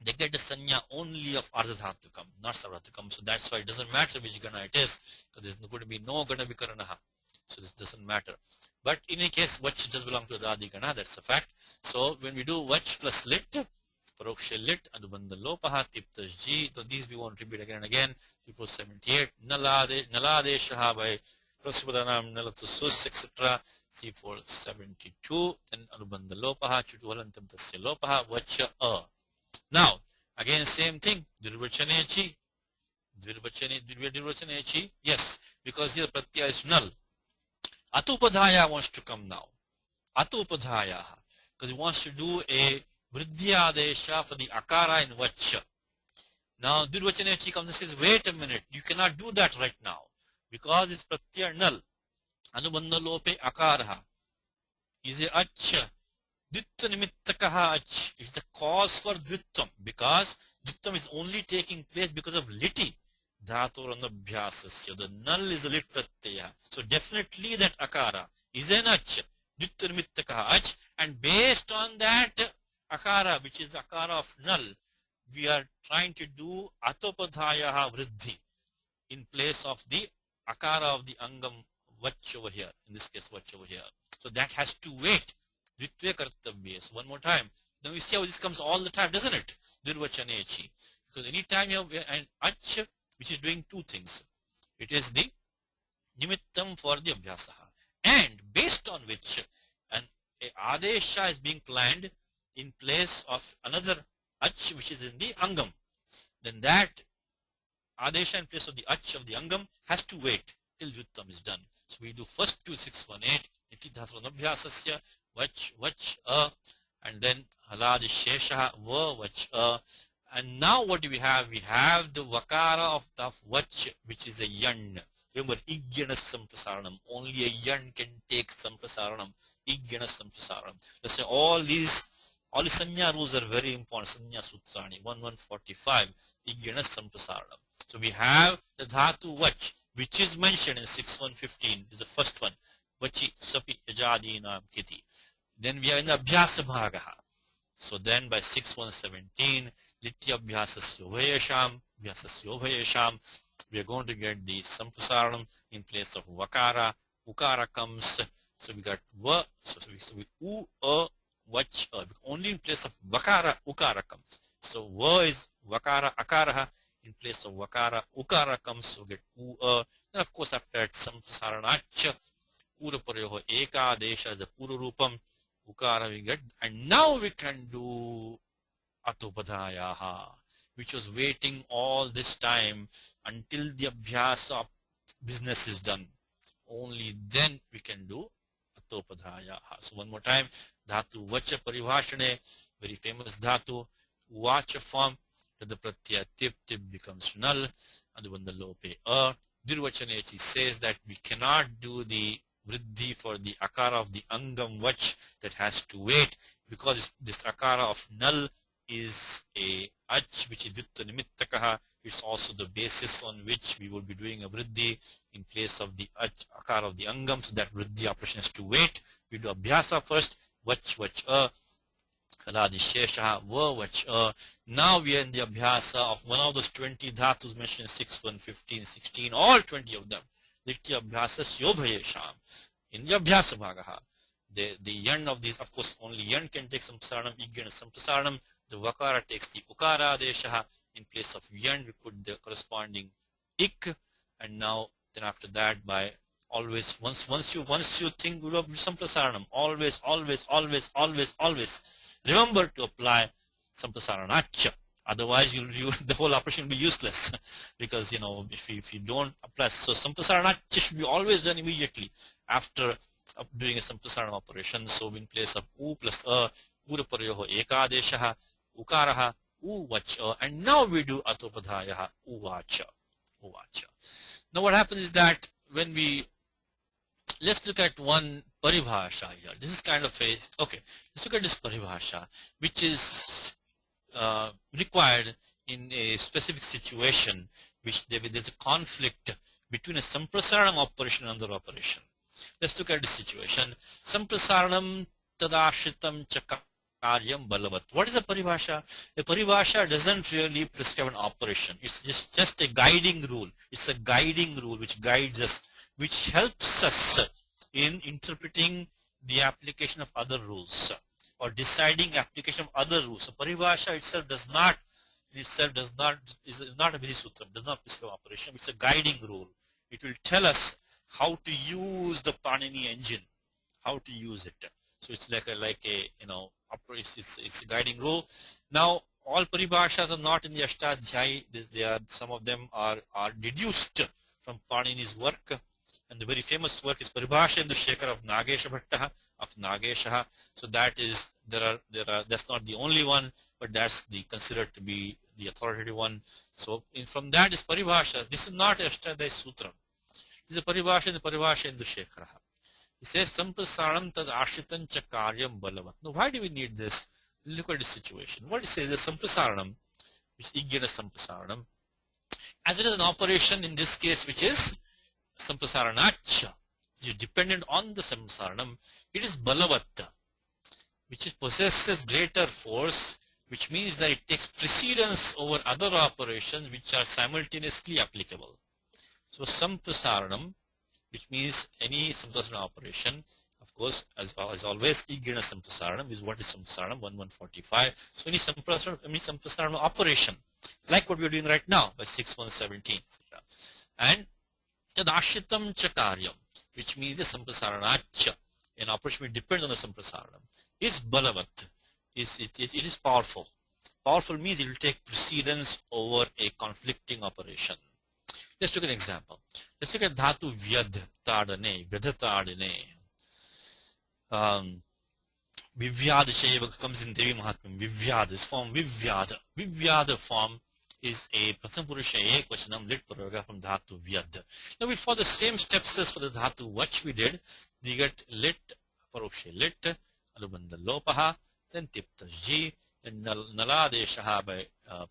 they get the sanya only of Ardhadhatukam, not Sarvadhatukam. So that's why it doesn't matter which gana it is, because there's going to be no gana vikaranaha. So this doesn't matter. But in any case, Vach does belong to the Adi gana, that's a fact. So when we do Vach plus Lit, Paroksha Lit, Anubandha Lopaha, Tiptajji, so these we won't repeat again and again, 3478, Naladeshaha by Prasupadanam, Nalatusus, etc. 3472, then Anubandha Lopaha, Chutuhalantam Tasya Lopaha, Vacha A. Now, again, same thing, Dirvachanechi, Dirvachanechi, yes, because here Pratyaya is null. Atupadhaya wants to come now. Atupadhaya, because he wants to do a Vriddhyadesha for the Akara in Vacha. Now, Dirvachanechi comes and says, wait a minute, you cannot do that right now, because it's Pratyaya null. Anubandha lope akaraha is a acha. Dvitta nimittakaha ach is the cause for dvittam, because dvittam is only taking place because of liti. Dhatoranabhyasasya. The null is a lit pratyaya. So definitely that akara is an ach. Dvitta nimittakaha ach. And based on that akara, which is the akara of null, we are trying to do atopadhayaha vriddhi in place of the akara of the angam Vach over here, in this case Vach over here. So that has to wait. Dvitve kartavya. So one more time. Now you see how this comes all the time, doesn't it? Dirvachanechi. Because any time you have an ach which is doing two things. It is the nimittam for the abhyasaha. And based on which an adesha is being planned in place of another ach which is in the angam. Then that adesha in place of the ach of the angam has to wait till dvittam is done. So we do first 2618, iti dhasvanabhyasasya, vach and then haladi shesha, vach and now what do we have? We have the vakara of the vach, which is a yan. Remember, igyanas samprasaranam. Only a yan can take samprasaranam. Igyanas samprasaranam. Let's say all these sanya rules are very important. Sanya sutrani, 1145, igyanas samprasaranam. So we have the dhatu vach, which is mentioned in 6115, is the first one. Vachi, sapi, yajadinam, kiti. Then we are in the abhyasa bhagaha. So then by 6117, litya abhyasasya ubhayesham, we are going to get the samprasaranam in place of vakara. Ukara comes. So we got va, so we u, vach, only in place of vakara, ukara comes. So va is vakara, akaraha. In place of vakara, ukara comes, so get u, then of course after that samprasaranach, puraparyoho eka desha is the pururupam, ukara we get, and now we can do atopadhayaha, which was waiting all this time until the abhyasa business is done. Only then we can do atopadhaya. So one more time, dhatu vacha paribhashane, very famous dhatu, vacha form, to the pratyaya tip becomes null, anubandha lope a. Dirvachanechi says that we cannot do the vriddhi for the akara of the angam vach that has to wait, because this akara of null is a ach which is vitta nimittakaha. It's also the basis on which we will be doing a vriddhi in place of the ach akara of the angam, so that vriddhi operation has to wait. We do abhyasa first, vach a, haladi shesha vach a. Now we are in the abhyasa of one of those 20 dhatus mentioned in 6, 1, 15, 16, all 20 of them. Litya abhyasa syobhayesham. In the abhyasa bhagaha. The yan of these, of course, only yan can take samprasaranam, igyan samprasaranam. The vakara takes the ukara deshaha. In place of yan, we put the corresponding ik. And now, then after that, by always, once you think of samprasaranam, always remember to apply samprasaranacha. Otherwise, the whole operation will be useless, because if you don't apply, so samprasaranacha should be always done immediately after doing a samprasaranam operation. So in place of u plus a, uraparyoho ekadeshaha, ukaraha, u vacha, and now we do atopadhayaha, uvacha. Now what happens is that when let's look at one paribhasha here. This is kind of okay, let's look at this paribhasha, which is required in a specific situation, which there's a conflict between a samprasaranam operation and another operation. Let's look at this situation. Samprasaranam tadashritam chakaryam balavat. What is a paribhasha? A paribhasha doesn't really prescribe an operation. It's just a guiding rule. It's a guiding rule which guides us, which helps us in interpreting the application of other rules or deciding application of other rules. So paribhasha itself is not a Vidhi Sutra, does not prescribe operation. It's a guiding rule. It will tell us how to use the Panini engine, how to use it. So it's like a it's a guiding rule. Now all paribhashas are not in the Ashtadhyayi. Some of them are deduced from Panini's work. And the very famous work is Paribhasha in the Shekhar of Nagesha Bhattaha, of Nageshaha. So that is, that's not the only one, but that's considered to be the authoritative one. So from that is Paribhasha. This is not Ashtadhyayi Sutra. This is a Paribhasha in the Paribhasha in the Shekhara. It says Samprasaranam tad ashritan cha karyam balavat. Now why do we need this? Look at this situation. What it says is Samprasaranam, which is Igyana Samprasaranam, as it is an operation in this case which is samprasaranacha, which is dependent on the samprasaranam, it is balavatta, which possesses greater force, which means that it takes precedence over other operations which are simultaneously applicable. So samprasaranam, which means any samprasaranam operation, of course, as always, Igyana samprasaranam is what is samprasaranam, 1145. So any samprasaranam operation, like what we are doing right now by 6117, etc. And tadashritam chakaryam, which means the samprasaranacha, an operation which depends on the samprasaranam, is balavat. It is powerful. Powerful means it will take precedence over a conflicting operation. Let's take an example. Let's look at dhatu vyad tadane, vyadhatadane. Vivyad Shaiva comes in Devi Mahatmam. Vivyad is form Vivyada. Vivyada form is a Pratham-purusha ekvachanam lit paraga from dhatu vyad. Now we follow the same steps as for the dhatu vach we did. We get lit, paroshe lit, alubandha lopaha, then tiptajji, then naladeshaha by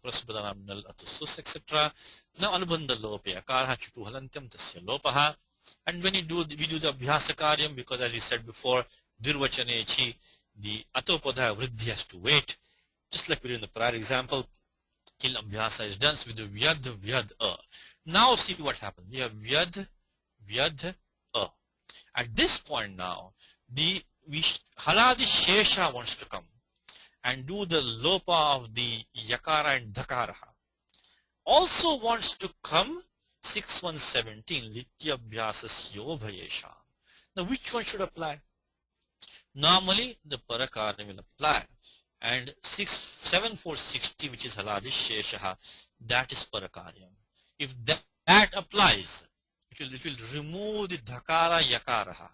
praspadanam nal atusus, etc. Now alubandha lope akaraha chutu halantyam tasya lopaha. And when we do the abhyasa karyam, because as we said before, dirvachanechi, the atopadhaya vriddhi has to wait. Just like we did in the prior example, till abhyasa is done, so we do vyad a. Now see what happens. We have vyad a. At this point now, haladi shesha wants to come and do the lopa of the yakara and dhakaraha. Also wants to come 6117 litya abhyasasyo bhayesha. Now which one should apply? Normally the parakarya will apply, and 7460, which is haladi sheshaha, that is parakarya. If that applies, it will remove the dhakara yakaraha.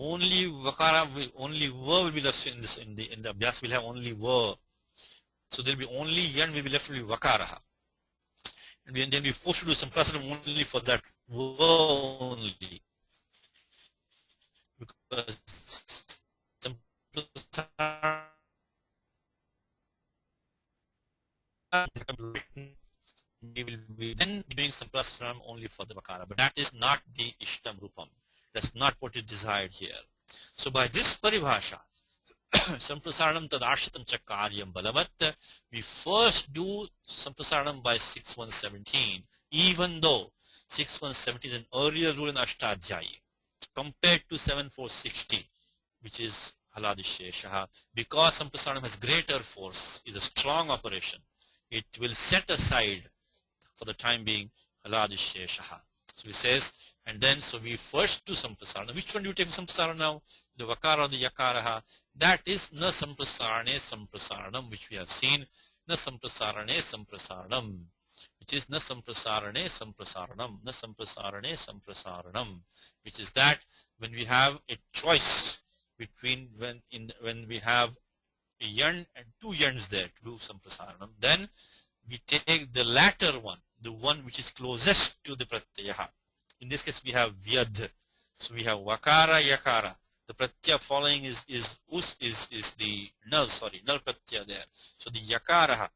only vakara, only va will be left in this, in the abhyas will have only va. So there will be only yan will be left with vakaraha. And then we forced to do samprasaranam only for that va only. Because samprasaranam we will be then doing samprasaranam only for the vakara. But that is not the ishtam rupam. That's not what is desired here. So by this paribhasha, samprasaranam tadashitam cha karyam balavat, we first do samprasaranam by 6117, even though 6117 is an earlier rule in Ashtadhyayi, compared to 7460, which is haladisheshaha. Because samprasaranam has greater force, is a strong operation, it will set aside for the time being haladisheshaha. So he says, and then so we first do samprasaranam. Which one do you take for samprasaranam now? The vakara or the yakaraha? That is na samprasarane samprasaranam, which we have seen. Na samprasarane samprasaranam, which is na samprasarane samprasaranam, na samprasarane samprasaranam, which is that when we have a choice between when we have a yan and two yans there to do samprasaranam, then we take the latter one, the one which is closest to the pratyaha. In this case we have vyad. So we have vakara yakara. The pratyaya following is the null pratyaya there. So the yakaraha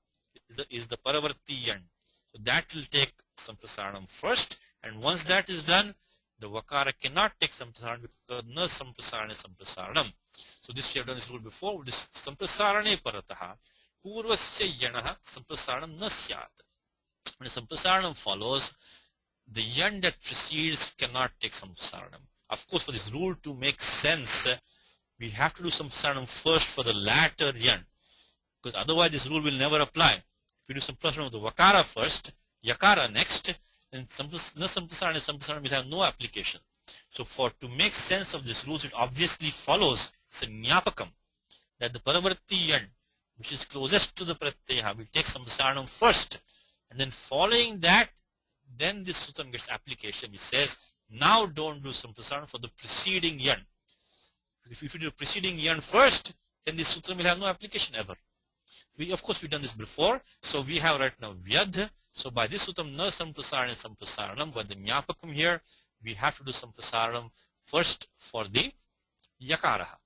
is the paravarti yan. So that will take samprasaranam first, and once that is done, the vakara cannot take samprasaranam because na samprasarane samprasaranam. So this we have done this rule before. This samprasarane parataha purvasya yanaha samprasaranam na syat. When samprasaranam follows, the yan that precedes cannot take samprasaranam. Of course, for this rule to make sense, we have to do samprasaranam first for the latter yan, because otherwise this rule will never apply. If we do samprasaranam of the vakara first, yakara next, then na samprasaranam will have no application. So to make sense of this rule, it obviously follows, it's a nyapakam, that the paravarti yan, which is closest to the pratyaya, will take samprasaranam first, and then following that, then this sutram gets application, which says, now don't do samprasaranam for the preceding yan. If you do the preceding yan first, then this sutram will have no application ever. Of course, we've done this before, so we have right now vyadh. So by this sutram, na samprasaranam samprasaranam, but the nyapakam here, we have to do samprasaranam first for the yakaraha.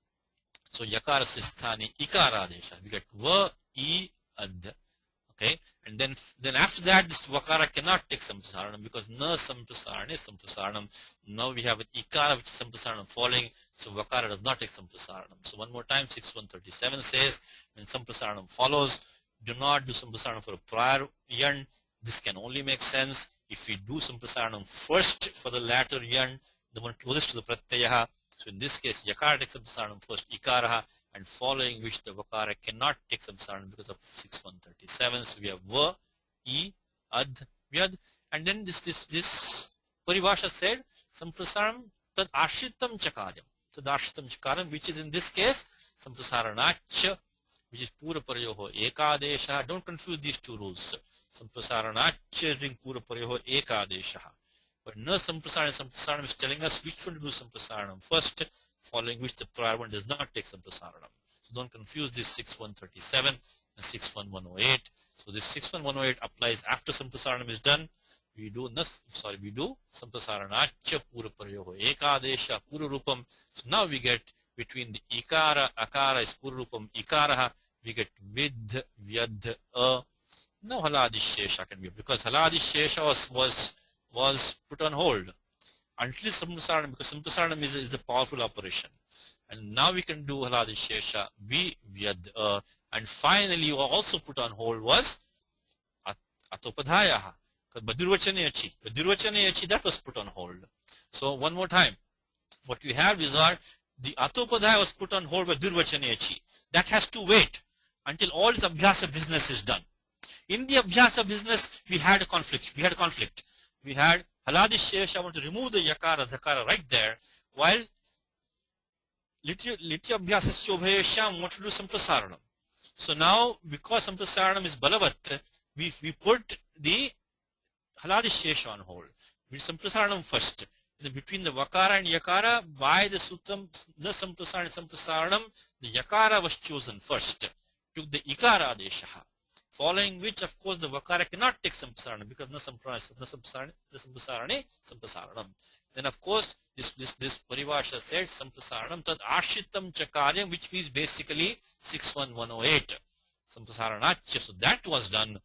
So yakara sisthani ikara desha. We get va, I, ad. Okay, and then after that, this vakara cannot take samprasaranam because na samprasarane samprasaranam. Now we have an ikara which is samprasaranam falling, so vakara does not take samprasaranam. So one more time, 6137 says, when samprasaranam follows, do not do samprasaranam for a prior yan. This can only make sense if we do samprasaranam first for the latter yan, the one closest to the pratyaha. So in this case, yakara takes samprasaranam first, ikaraha, and following which the vakara cannot take samprasaranam because of 6137. So we have va, I, ad, vyad, and then this paribhasha said samprasaranam tad ashritam chakaryam. Tad ashritam chakaryam, which is in this case samprasaranach, which is pura parayoho ekadesha. Don't confuse these two rules. Samprasaranach is doing pura parayoho ekadesha. But na samprasaranam is telling us which one to do samprasaranam first, following which the prior one does not take samprasaranam. So don't confuse this 6137 and 61108. So this 61108 applies after samprasaranam is done. We do samprasaranacha pura paryoho ekadesha pura rupam. So now we get between the ikara, akara is pura rupam ikaraha, we get vidh, vyadh, now haladishesha can be, because haladishesha was put on hold until samprasaranam, because samprasaranam is the powerful operation. And now we can do haladishesha, vyadh, and finally also put on hold was atopadhayaha. Badurvachane that was put on hold. So one more time, what we have is the atopadhaya was put on hold by durvachane. That has to wait until all its abhyasa business is done. In the abhyasa business, we had a conflict. We had haladishesha, want to remove the yakara, dhakara right there, while litya abhyasa shobhayesham want to do samprasaranam. So now, because samprasaranam is balavat, we put the haladishesha on hold. We do samprasaranam first. between the Vakara and Yakara, by the Sutram, the Samprasaranam, the Yakara was chosen first, took the Ikara Adeshaha, following which, of course, the Vakara cannot take Samprasaranam because Sampasaranam. Then, of course, this Parivasha said Samprasaranam Tad Ashitam Chakaryam, which means basically 61108 Sampasaranachya. So that was done,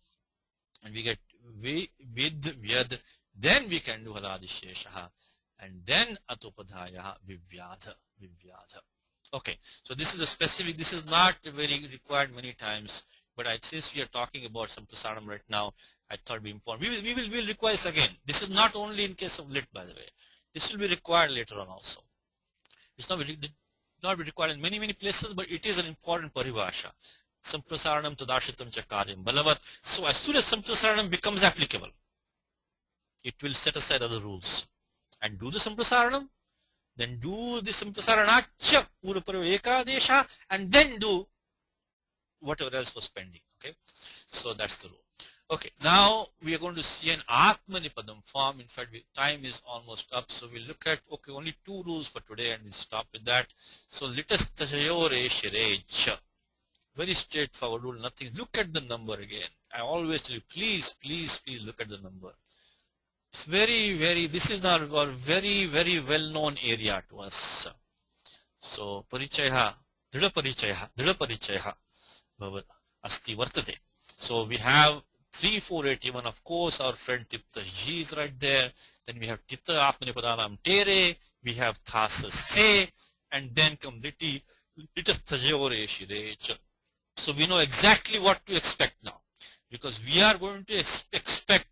and we get Vid Vyad, then we can do Haladisheshaha, and then Atopadhaya Vivyadha. Okay, so this is a specific, this is not very required many times, but since we are talking about Samprasaranam right now, I thought it would be important. We'll require this again. This is not only in case of lit, by the way. This will be required later on also. It's not be required in many places, but it is an important paribhasha. Samprasaranam tadashitam chakaryam balavat. So as soon as Samprasaranam becomes applicable, it will set aside other rules and do the Samprasaranam, then do the Samprasaranacha Purapariva Ekadesha, and then do whatever else was pending. Okay, so that's the rule. Okay, now we are going to see an Atmanipadam form. In fact, time is almost up, so we'll look at, okay, only 2 rules for today, and we'll stop with that. So litastajayore shirecha. Very straightforward rule, nothing. Look at the number again. I always tell you, please look at the number. It's this is now a very well-known area to us. So parichaya, drida parichaya, asti vartate. So we have 3481, of course, our friend Tiptaji is right there. Then we have Tita Atmanipadanam Tere, we have Thasa Se, and then come Litastajore Shirech. So we know exactly what to expect now, because we are going to expect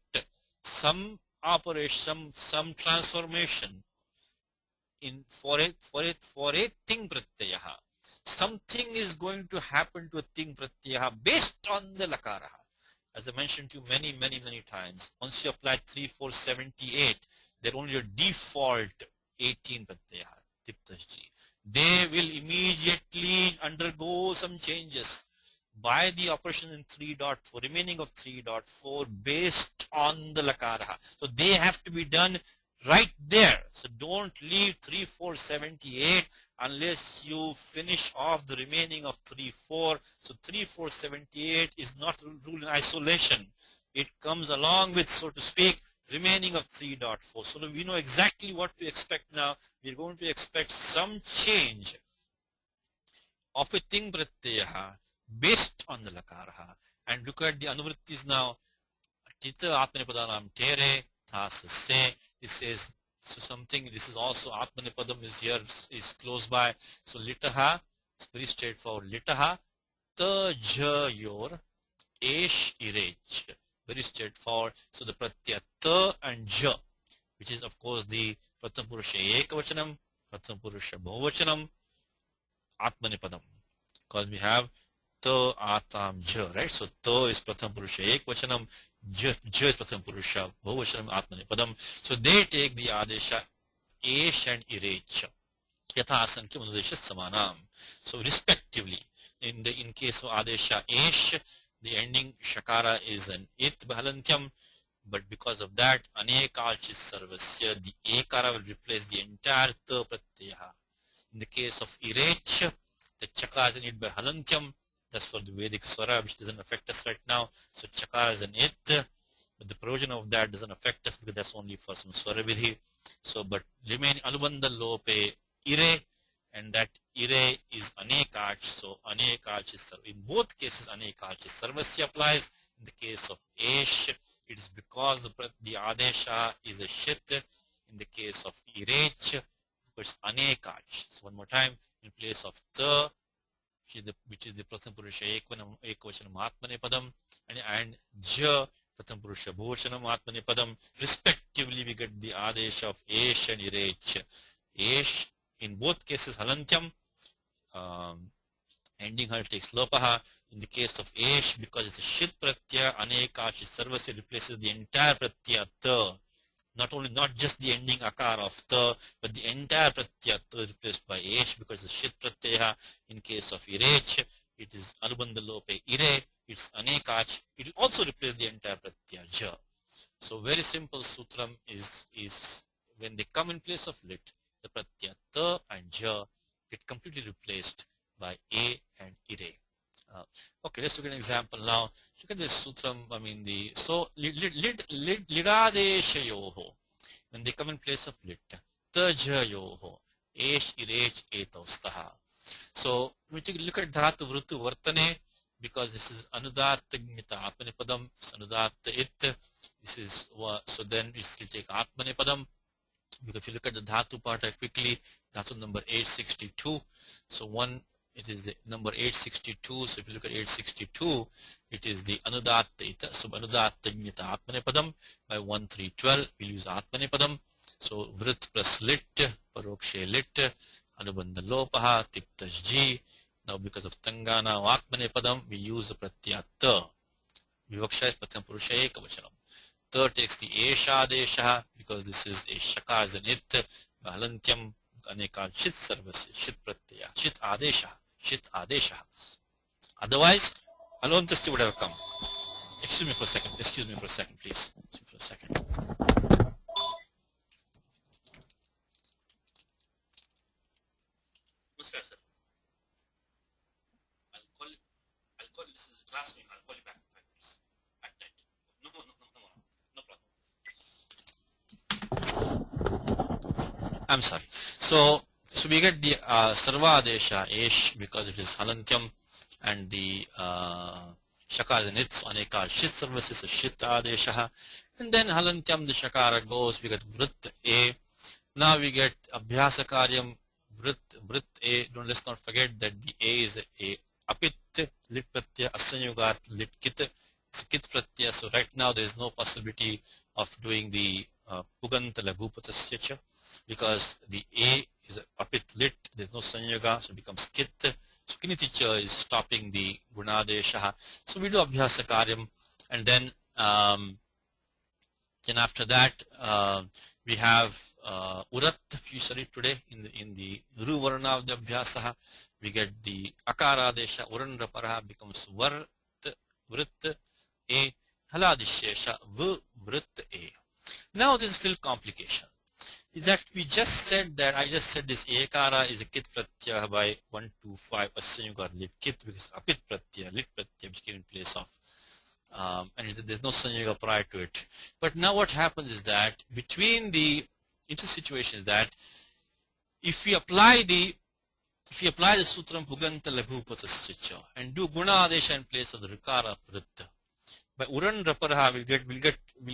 some operation, some transformation in for a ting pratyaha. Something is going to happen to a ting pratyaha based on the lakaraha. As I mentioned to you many times, once you apply 3478, they're only a default 18 pratyaha, tiptaji. They will immediately undergo some changes by the operation in 3.4, remaining of 3.4 based on the lakaraha. So they have to be done right there. So don't leave 3478 unless you finish off the remaining of 3.4. So 3478 is not ruled in isolation. It comes along with, so to speak, remaining of 3.4. So we know exactly what to expect now. We're going to expect some change of a ting pratyaha based on the lakaraha. And look at the anuvrittis now. Tita Atmanipadanam Tere, Thasa Se. It says, so something, this is also Atmanipadam is here, is close by. So litaha, it's very straightforward. Litaha, ta ja yor, esh irech. Very straightforward. So the pratyaya ta and ja, which is of course the Pratham Purusha Ekavachanam, Pratham Purusha Bahuvachanam, Atmanipadam. Because we have ta, atam, ja, right? So ta is Pratham Purusha Ekavachanam, ja is Pratham Purusha Bahuvachanam, Atmanipadam. So they take the Adesha Esh and Irech. Yatha Asankhya Manudesha Samanam. So respectively, in case of Adesha Esh, the ending Shakara is an It Bahalantyam, but because of that, Anekalchis Sarvasya, the Ekara will replace the entire Ta Pratyaha. In the case of Irech, the Chakara is an It Bahalantyam. That's for the Vedic Swara, which doesn't affect us right now. So Chakara is an It, but the provision of that doesn't affect us because that's only for some Swara Vidhi. So, but remain Anubandha Lope Ire, and that Ire is Anekach. So Anekach is, in both cases Anekach is Sarvasya applies. In the case of Esh, it is because the Adesha is a Shit. In the case of Irech, it's Anekach. So one more time, in place of Ta, which is the Pratham Purusha Ekavachanam Atmanipadam, and Ja, Pratham Purusha Bhushanam Atmanipadam. Respectively, we get the Adesha of Esh and Irech. Esh, in both cases, Halantyam, ending hal takes Lopaha. In the case of Esh, because it's a Shit Pratyaya, Anekash Sarvasya replaces the entire Pratyaya Ta. Not just the ending Akar of Ta, but the entire Pratyaya Ta replaced by Esh because it's Shit Pratyaya. In case of Irech, it is Anubandha Lope Ire, it's Anekach. It will also replace the entire Pratyaya Ja. So very simple sutram is when they come in place of lit, the pratyaya ta and ja get completely replaced by a and ire. Okay, let's look at an example now. Look at this sutram. I mean lidadeshayoho, when they come in place of lit, tajayoho, esh irech etaustaha. So we take a look at dhatu vrutu vartane, because this is anudatta gnita atmanepadam, anudatta it. This is so then we still take atmanepadam. Because if you look at the dhatu part quickly, dhatu number 862. So it is the number 862. So if you look at 862, it is the anudatta ita. So anudatta gnita atmanepadam by 1312. We'll use atmanepadam. So vrit plus lit, parokshe lit, anubandha lopaha, tiktaj ji. Now because of tangana atmanepadam, we use the pratyaya ta. Vivaksha is pratham purusha ekavachanam. Ta takes the esha desha, because this is a shaka as an it, halantyam aneka shit service, shit pratyaya, shit adesha. Otherwise, alontasti would have come. Excuse me for a second, please. Excuse me for a second. Namaskar, sir. I'll call you. This is a class meeting. I'll call you back, please. At night. No problem. I'm sorry. So we get the sarva adesha esh, because it is halantyam, and the shaka is an it, aneka shit services, shit adesha, and then halantyam, the shakara goes, we get vrit a. Now we get abhyasa karyam, vrit a. Let's not forget that the a is a apit lit pratyaya, asanyugat lit kit, it's kit pratyaya. So right now there is no possibility of doing the puganta laghupatasya, because the a is apit lit, there is no sanyoga, so it becomes kit. So kiniticha is stopping the gunadesha. So we do abhyasa karyam, and then after that we have urat. If you study today in the ru varna of the abhyasa, we get the akara desha, uran raparaha becomes vrit a, haladishesha vrit a. Now this is still complication. Is that we just said that I just said this ekara is a kit pratyaya by 125 asanyuga lit kit, because apit pratyaya lit pratyaya which came in place of and there's no sanyuga prior to it. But now what happens is that between the situation is that if we apply the sutram puganta laghupatasya and do guna adesha in place of the rikara vrit, by uran raparaha we'll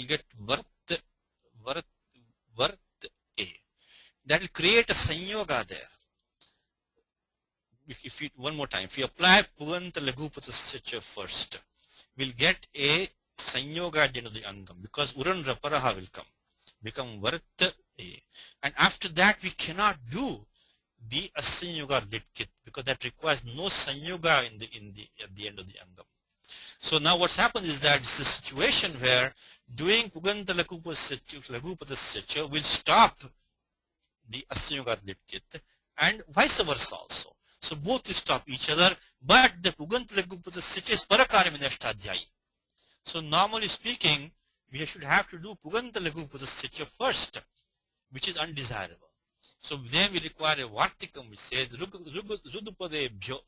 get vart a. That will create a sanyoga there. One more time, if we apply puganta laghupatasya first, we'll get a sanyoga at the end of the angam, because uran raparaha will become vart a. And after that we cannot do the asanyuga lit kit, because that requires no sanyoga at the end of the angam. So now what's happened is that it's a situation where doing puganta laghupatasya will stop the asanyuga lit kit, and vice versa also. So both will stop each other, but the puganta laghupatasya is parakaryam in ashtadhyayi. So normally speaking, we should have to do puganta laghupatasya first, which is undesirable. So then we require a vartikam which says rudupadebhyo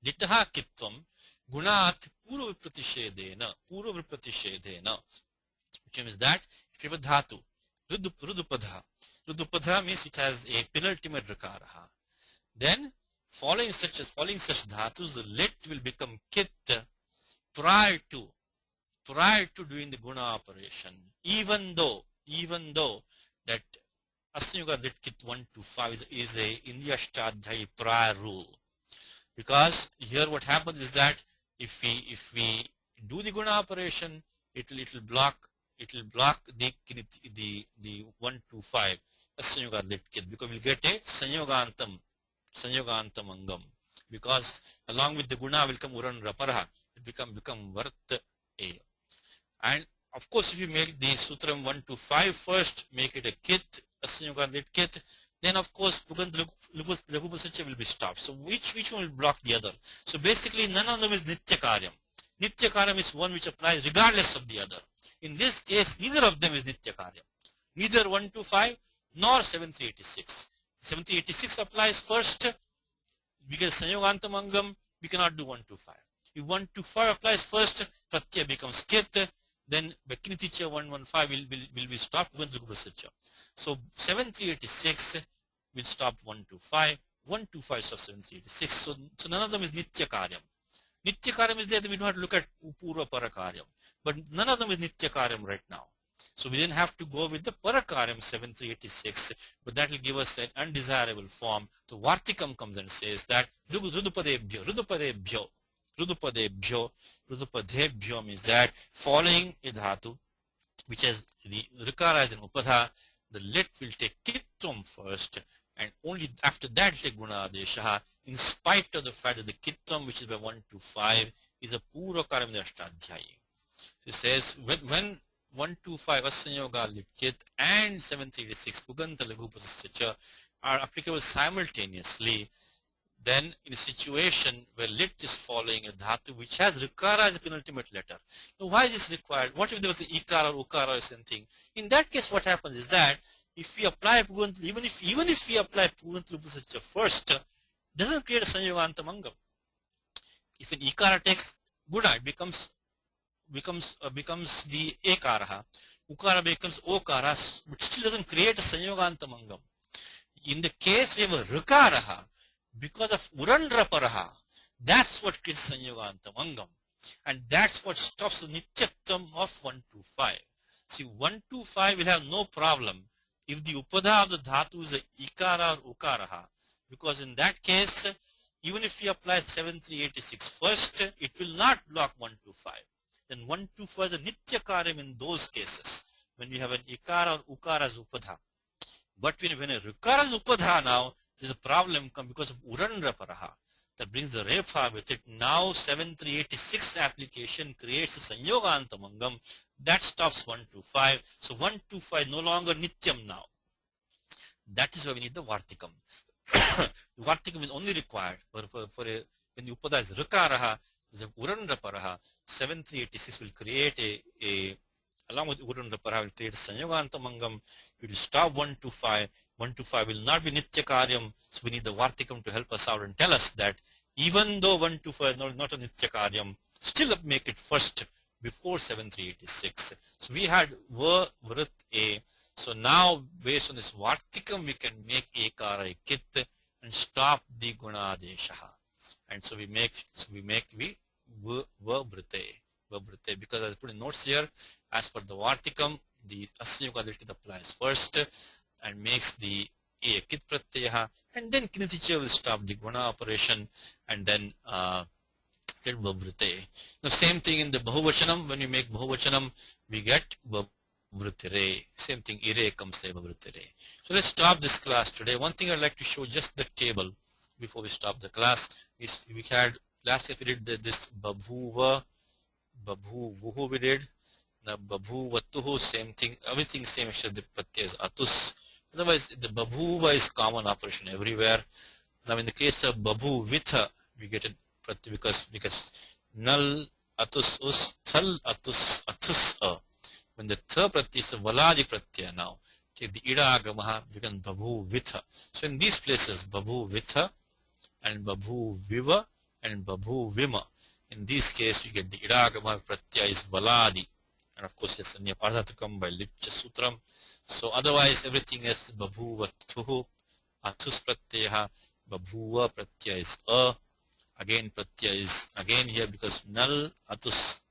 litaha kitvam gunat purva pratishedena, which means that if you have a dhatu rudupadha means it has a penultimate rakaraha, then following such dhatus the lit will become kit prior to doing the guna operation, even though that asanyuga lit kit 1 to 5 is a in the ashtadhyayi prior rule. Because here what happens is that if we do the guna operation, it will block the 1 to 5 asanyuga lit kit, because we'll get a sanyogantam angam, because along with the guna will come uran raparaha, it become vart a. And of course if you make the sutram 1 to 5 first, make it a kit, asanyuga lit kit, then of course puganta laghupatasya will be stopped. So which one will block the other? So basically none of them is nitya karyam. Nitya karyam is one which applies regardless of the other. In this case neither of them is nitya karyam. neither 125 nor 7386. 7386 applies first. We get Sanyogantamangam, we cannot do 125. If 125 applies first, Pratyaya becomes Kit, then Bekiniticha 115 will be stopped when the Gupasitcha. So 7386 will stop 125, 125 stops 7386. So none of them is Nitya Karyam. Nitya Karyam is there, then we don't have to look at Purva Parakaryam. But none of them is Nitya Karyam right now. So we then have to go with the Parakaryam 7386, but that will give us an undesirable form. So Vartikam comes and says that Rudupadebhyo, Rudupadebhyo, Rudupadebhyo, Rudupadebhyo means that following a dhatu, which has the Rikara as an Upadha, the lit will take Kittam first, and only after that take Gunadeshaha, in spite of the fact that the Kittam, which is by 1 to 5, is a Purakaryam Ashtadhyayi. It says when 125 Asanyoga Litkit and 736 Puganta Lagupasascha are applicable simultaneously, then in a situation where lit is following a dhatu which has rikara as a penultimate letter. Now why is this required? What if there was an ikara or ukara or something? In that case what happens is that if we apply Puganta, even if we apply Puganta Lagupasascha first, doesn't create a Sanyoganta Mangam. If an ikara takes guna, it becomes the ekaraha. Ukara becomes okara, but still doesn't create a Sanyoganta Mangam. In the case we have a rikaraha, because of urandraparaha, that's what creates Sanyoganta Mangam. And that's what stops the nityatvam of 125. See, 125 will have no problem if the upadha of the dhatu is a ikara or ukaraha, because in that case, even if we apply 7386 first, it will not block 125. Then 125 is a nitya karyam in those cases, when we have an ikara or ukara as upadha. But when a rikara is upadha now, there's a problem come because of urandra paraha. That brings the refa with it. Now 7386 application creates a sanyoganta mangam that stops 125. So 125 no longer nityam now. That is why we need the vartikam. The vartikam is only required for when the upada is rikaraha, the urandra paraha. 7386 will create along with urandra paraha will create a sanyoganta mangam. It will stop 125. 125 will not be nitya karyam, so we need the vartikam to help us out and tell us that even though 125 is not a nitya karyam, still make it first before 7386. So we had va, vrit, a. So now based on this vartikam we can make ekara, kit and stop the gunadeshaha. And so we make va, vrite, because as I put in notes here, as per the vartikam, the asanyuga aditi applies first and makes the a kit pratyaha, and then kiniticha will stop the guna operation and then get vavrite. The same thing in the bahuvachanam. When we make bahuvachanam, we get vavritire. Same thing, ire comes there vavritire. So let's stop this class today. One thing I'd like to show, just the table before we stop the class, is we had last year we did this babhuva, babhuvuhu we did. Now babhuvatuhu, same thing, everything same except the pratyaya is atus. Otherwise, the babhuva is common operation everywhere. Now, in the case of babhu vitha, we get it because nal atus us thal atus a. When the tha pratyaya is a valadi pratyaya now, take the ida agamaha becomes babhu vitha. So in these places, babhu vitha and babhu viva and babhu vima. In this case, we get the ida agamaha pratyaya is valadi. And of course, yes, anya pardhatukam by lipcha sutram. So otherwise everything is babhuva tuhu, atus pratyaha, babhuva pratyaya is a. Again pratyaya is again here because nal atus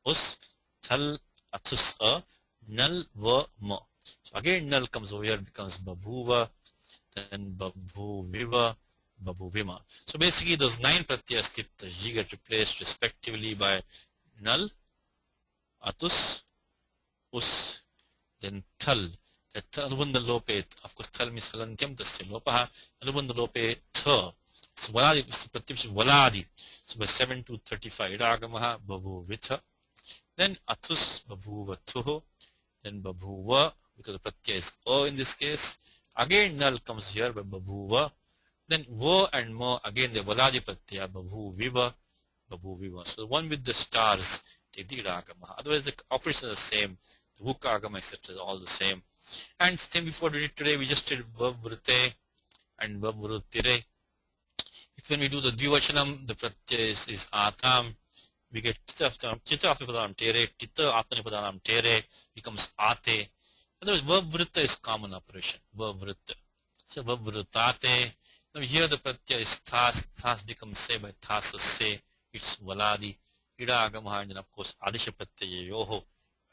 us, thal atus a, nal va ma. So again nal comes over here, becomes babhuva, then babhu viva, babhu vima. So basically those 9 pratyayas tiptas get replaced respectively by nal, atus, us, then thal. Anubandha lope, of course, thal means halantyam tasya lopaha. Anubandha lope tha. So valadi, pratyam valadi. So by 7 to 35, idagamaha babhu vitha. Then athus babhu vatuhu. Then babhu va, because the pratyaya is o in this case. Again null comes here by babhu va. Then va and ma, again the valadi pratyaya, babhu viva, babhu viva. So the one with the stars, take the idagamaha. Otherwise the operation is the same. the hook agama, etc. all the same. And same before we did today, we just did verb vrute and verb vrutire. If when we do the dvivachanam, the pratyaya is atam. We get chitta atmanipadanam tere, chitta atmanipadanam tere becomes ate. In other words, verb vrutta is common operation. Verb vrutta. So verb vruttate. Now here the pratyaya is thas. Thas becomes se by thasas se. It's valadi. Ida agamaha, and then of course adisha pratyaya yoho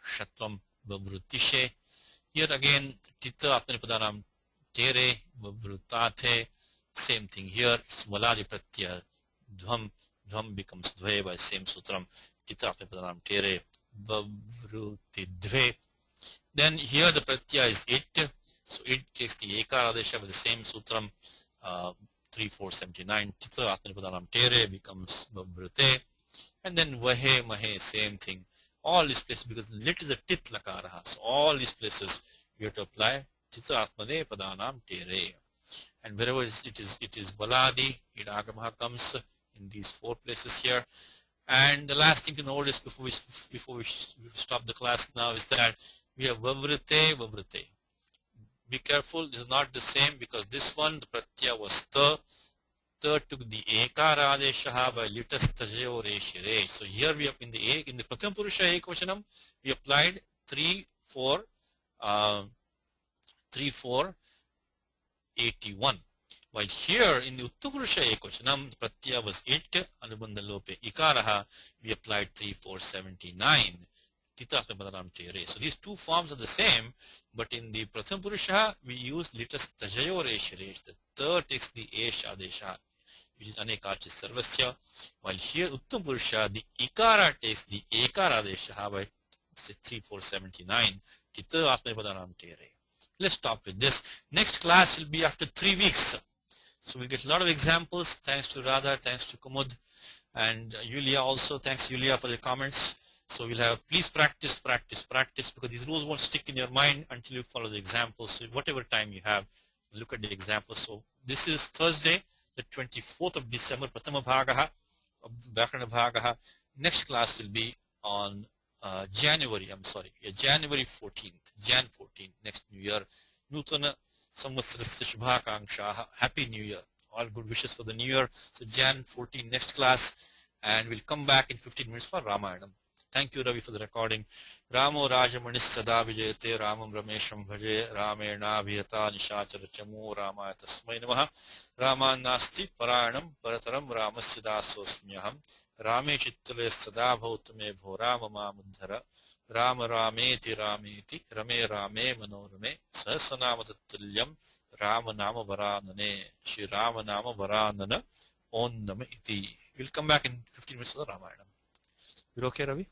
shatvam verb vrutishe. Here again chitta atmanipadanam tere verb vruttate. Same thing here. It's valadi pratyaya dvam. Dvam becomes dve by same sutram. Chitta atmanipadanam tere verb vruti dve. Then here the pratyaya is it. So it takes the ekara adesha with the same sutram 3479. Chitta atmanipadanam tere becomes vrute. And then vahe mahe, same thing. All these places, because lit is a tit lakaraha. So all these places we have to apply chitta atmanipadanam tere. And wherever it is baladi, it agamaha comes in these four places here. And the last thing to notice before we stop the class now is that we have vavrite, vavrite. Be careful, this is not the same, because this one, the pratyaya was ta. Ta took the ekara adeshaha by litas tajayo reshire. So here we have in the pratham purusha ekvachanam, we applied 3, 4, 81. While here in the uttapurusha ekvachanam, the pratyaya was it, anubandha lope ikaraha, we applied 3, 4, 79. So these two forms are the same, but in the pratham purusha we use litas tajayo reshiresh. The third takes the esh adesha, which is anekachi sarvasya, while here uttam purusha the ikara takes the ekara adesha by 3, 4, 79. Chitta atmanipadanam tere. Let's stop with this. Next class will be after 3 weeks. So we'll get a lot of examples. Thanks to Radha, thanks to Kumud, and Yulia also. Thanks Yulia for the comments. So we'll have, please practice, practice, practice, because these rules won't stick in your mind until you follow the examples. So whatever time you have, look at the examples. So this is Thursday, the 24th of December, Pratama Bhagaha, Vyakaranam Bhagaha. Next class will be on January 14th, Jan 14th, next New Year. Nutana Samvatsarasya Shubhakangshaha. Happy New Year. All good wishes for the New Year. So Jan 14, next class, and we'll come back in 15 minutes for Ramayanam. Thank you, Ravi, for the recording. Ramo Rajamanis Sada Vijayate Ramam Ramesham Bhaje Ramena Bhiyata Nishachara Chamu Ramaya Tasmai Namaha Raman Nasti Paranam Parataram Ramasidasosmyaham Rame Chittale Sada Bhautame Bho Ramama Mudhara Rama Rameti Rameti Rame Rame Manorame Sahasanamatatyam Rama Nama Varanane Shri Rama Nama Varanana On Nama Iti. We'll come back in 15 minutes for the Ramayana. You okay, Ravi?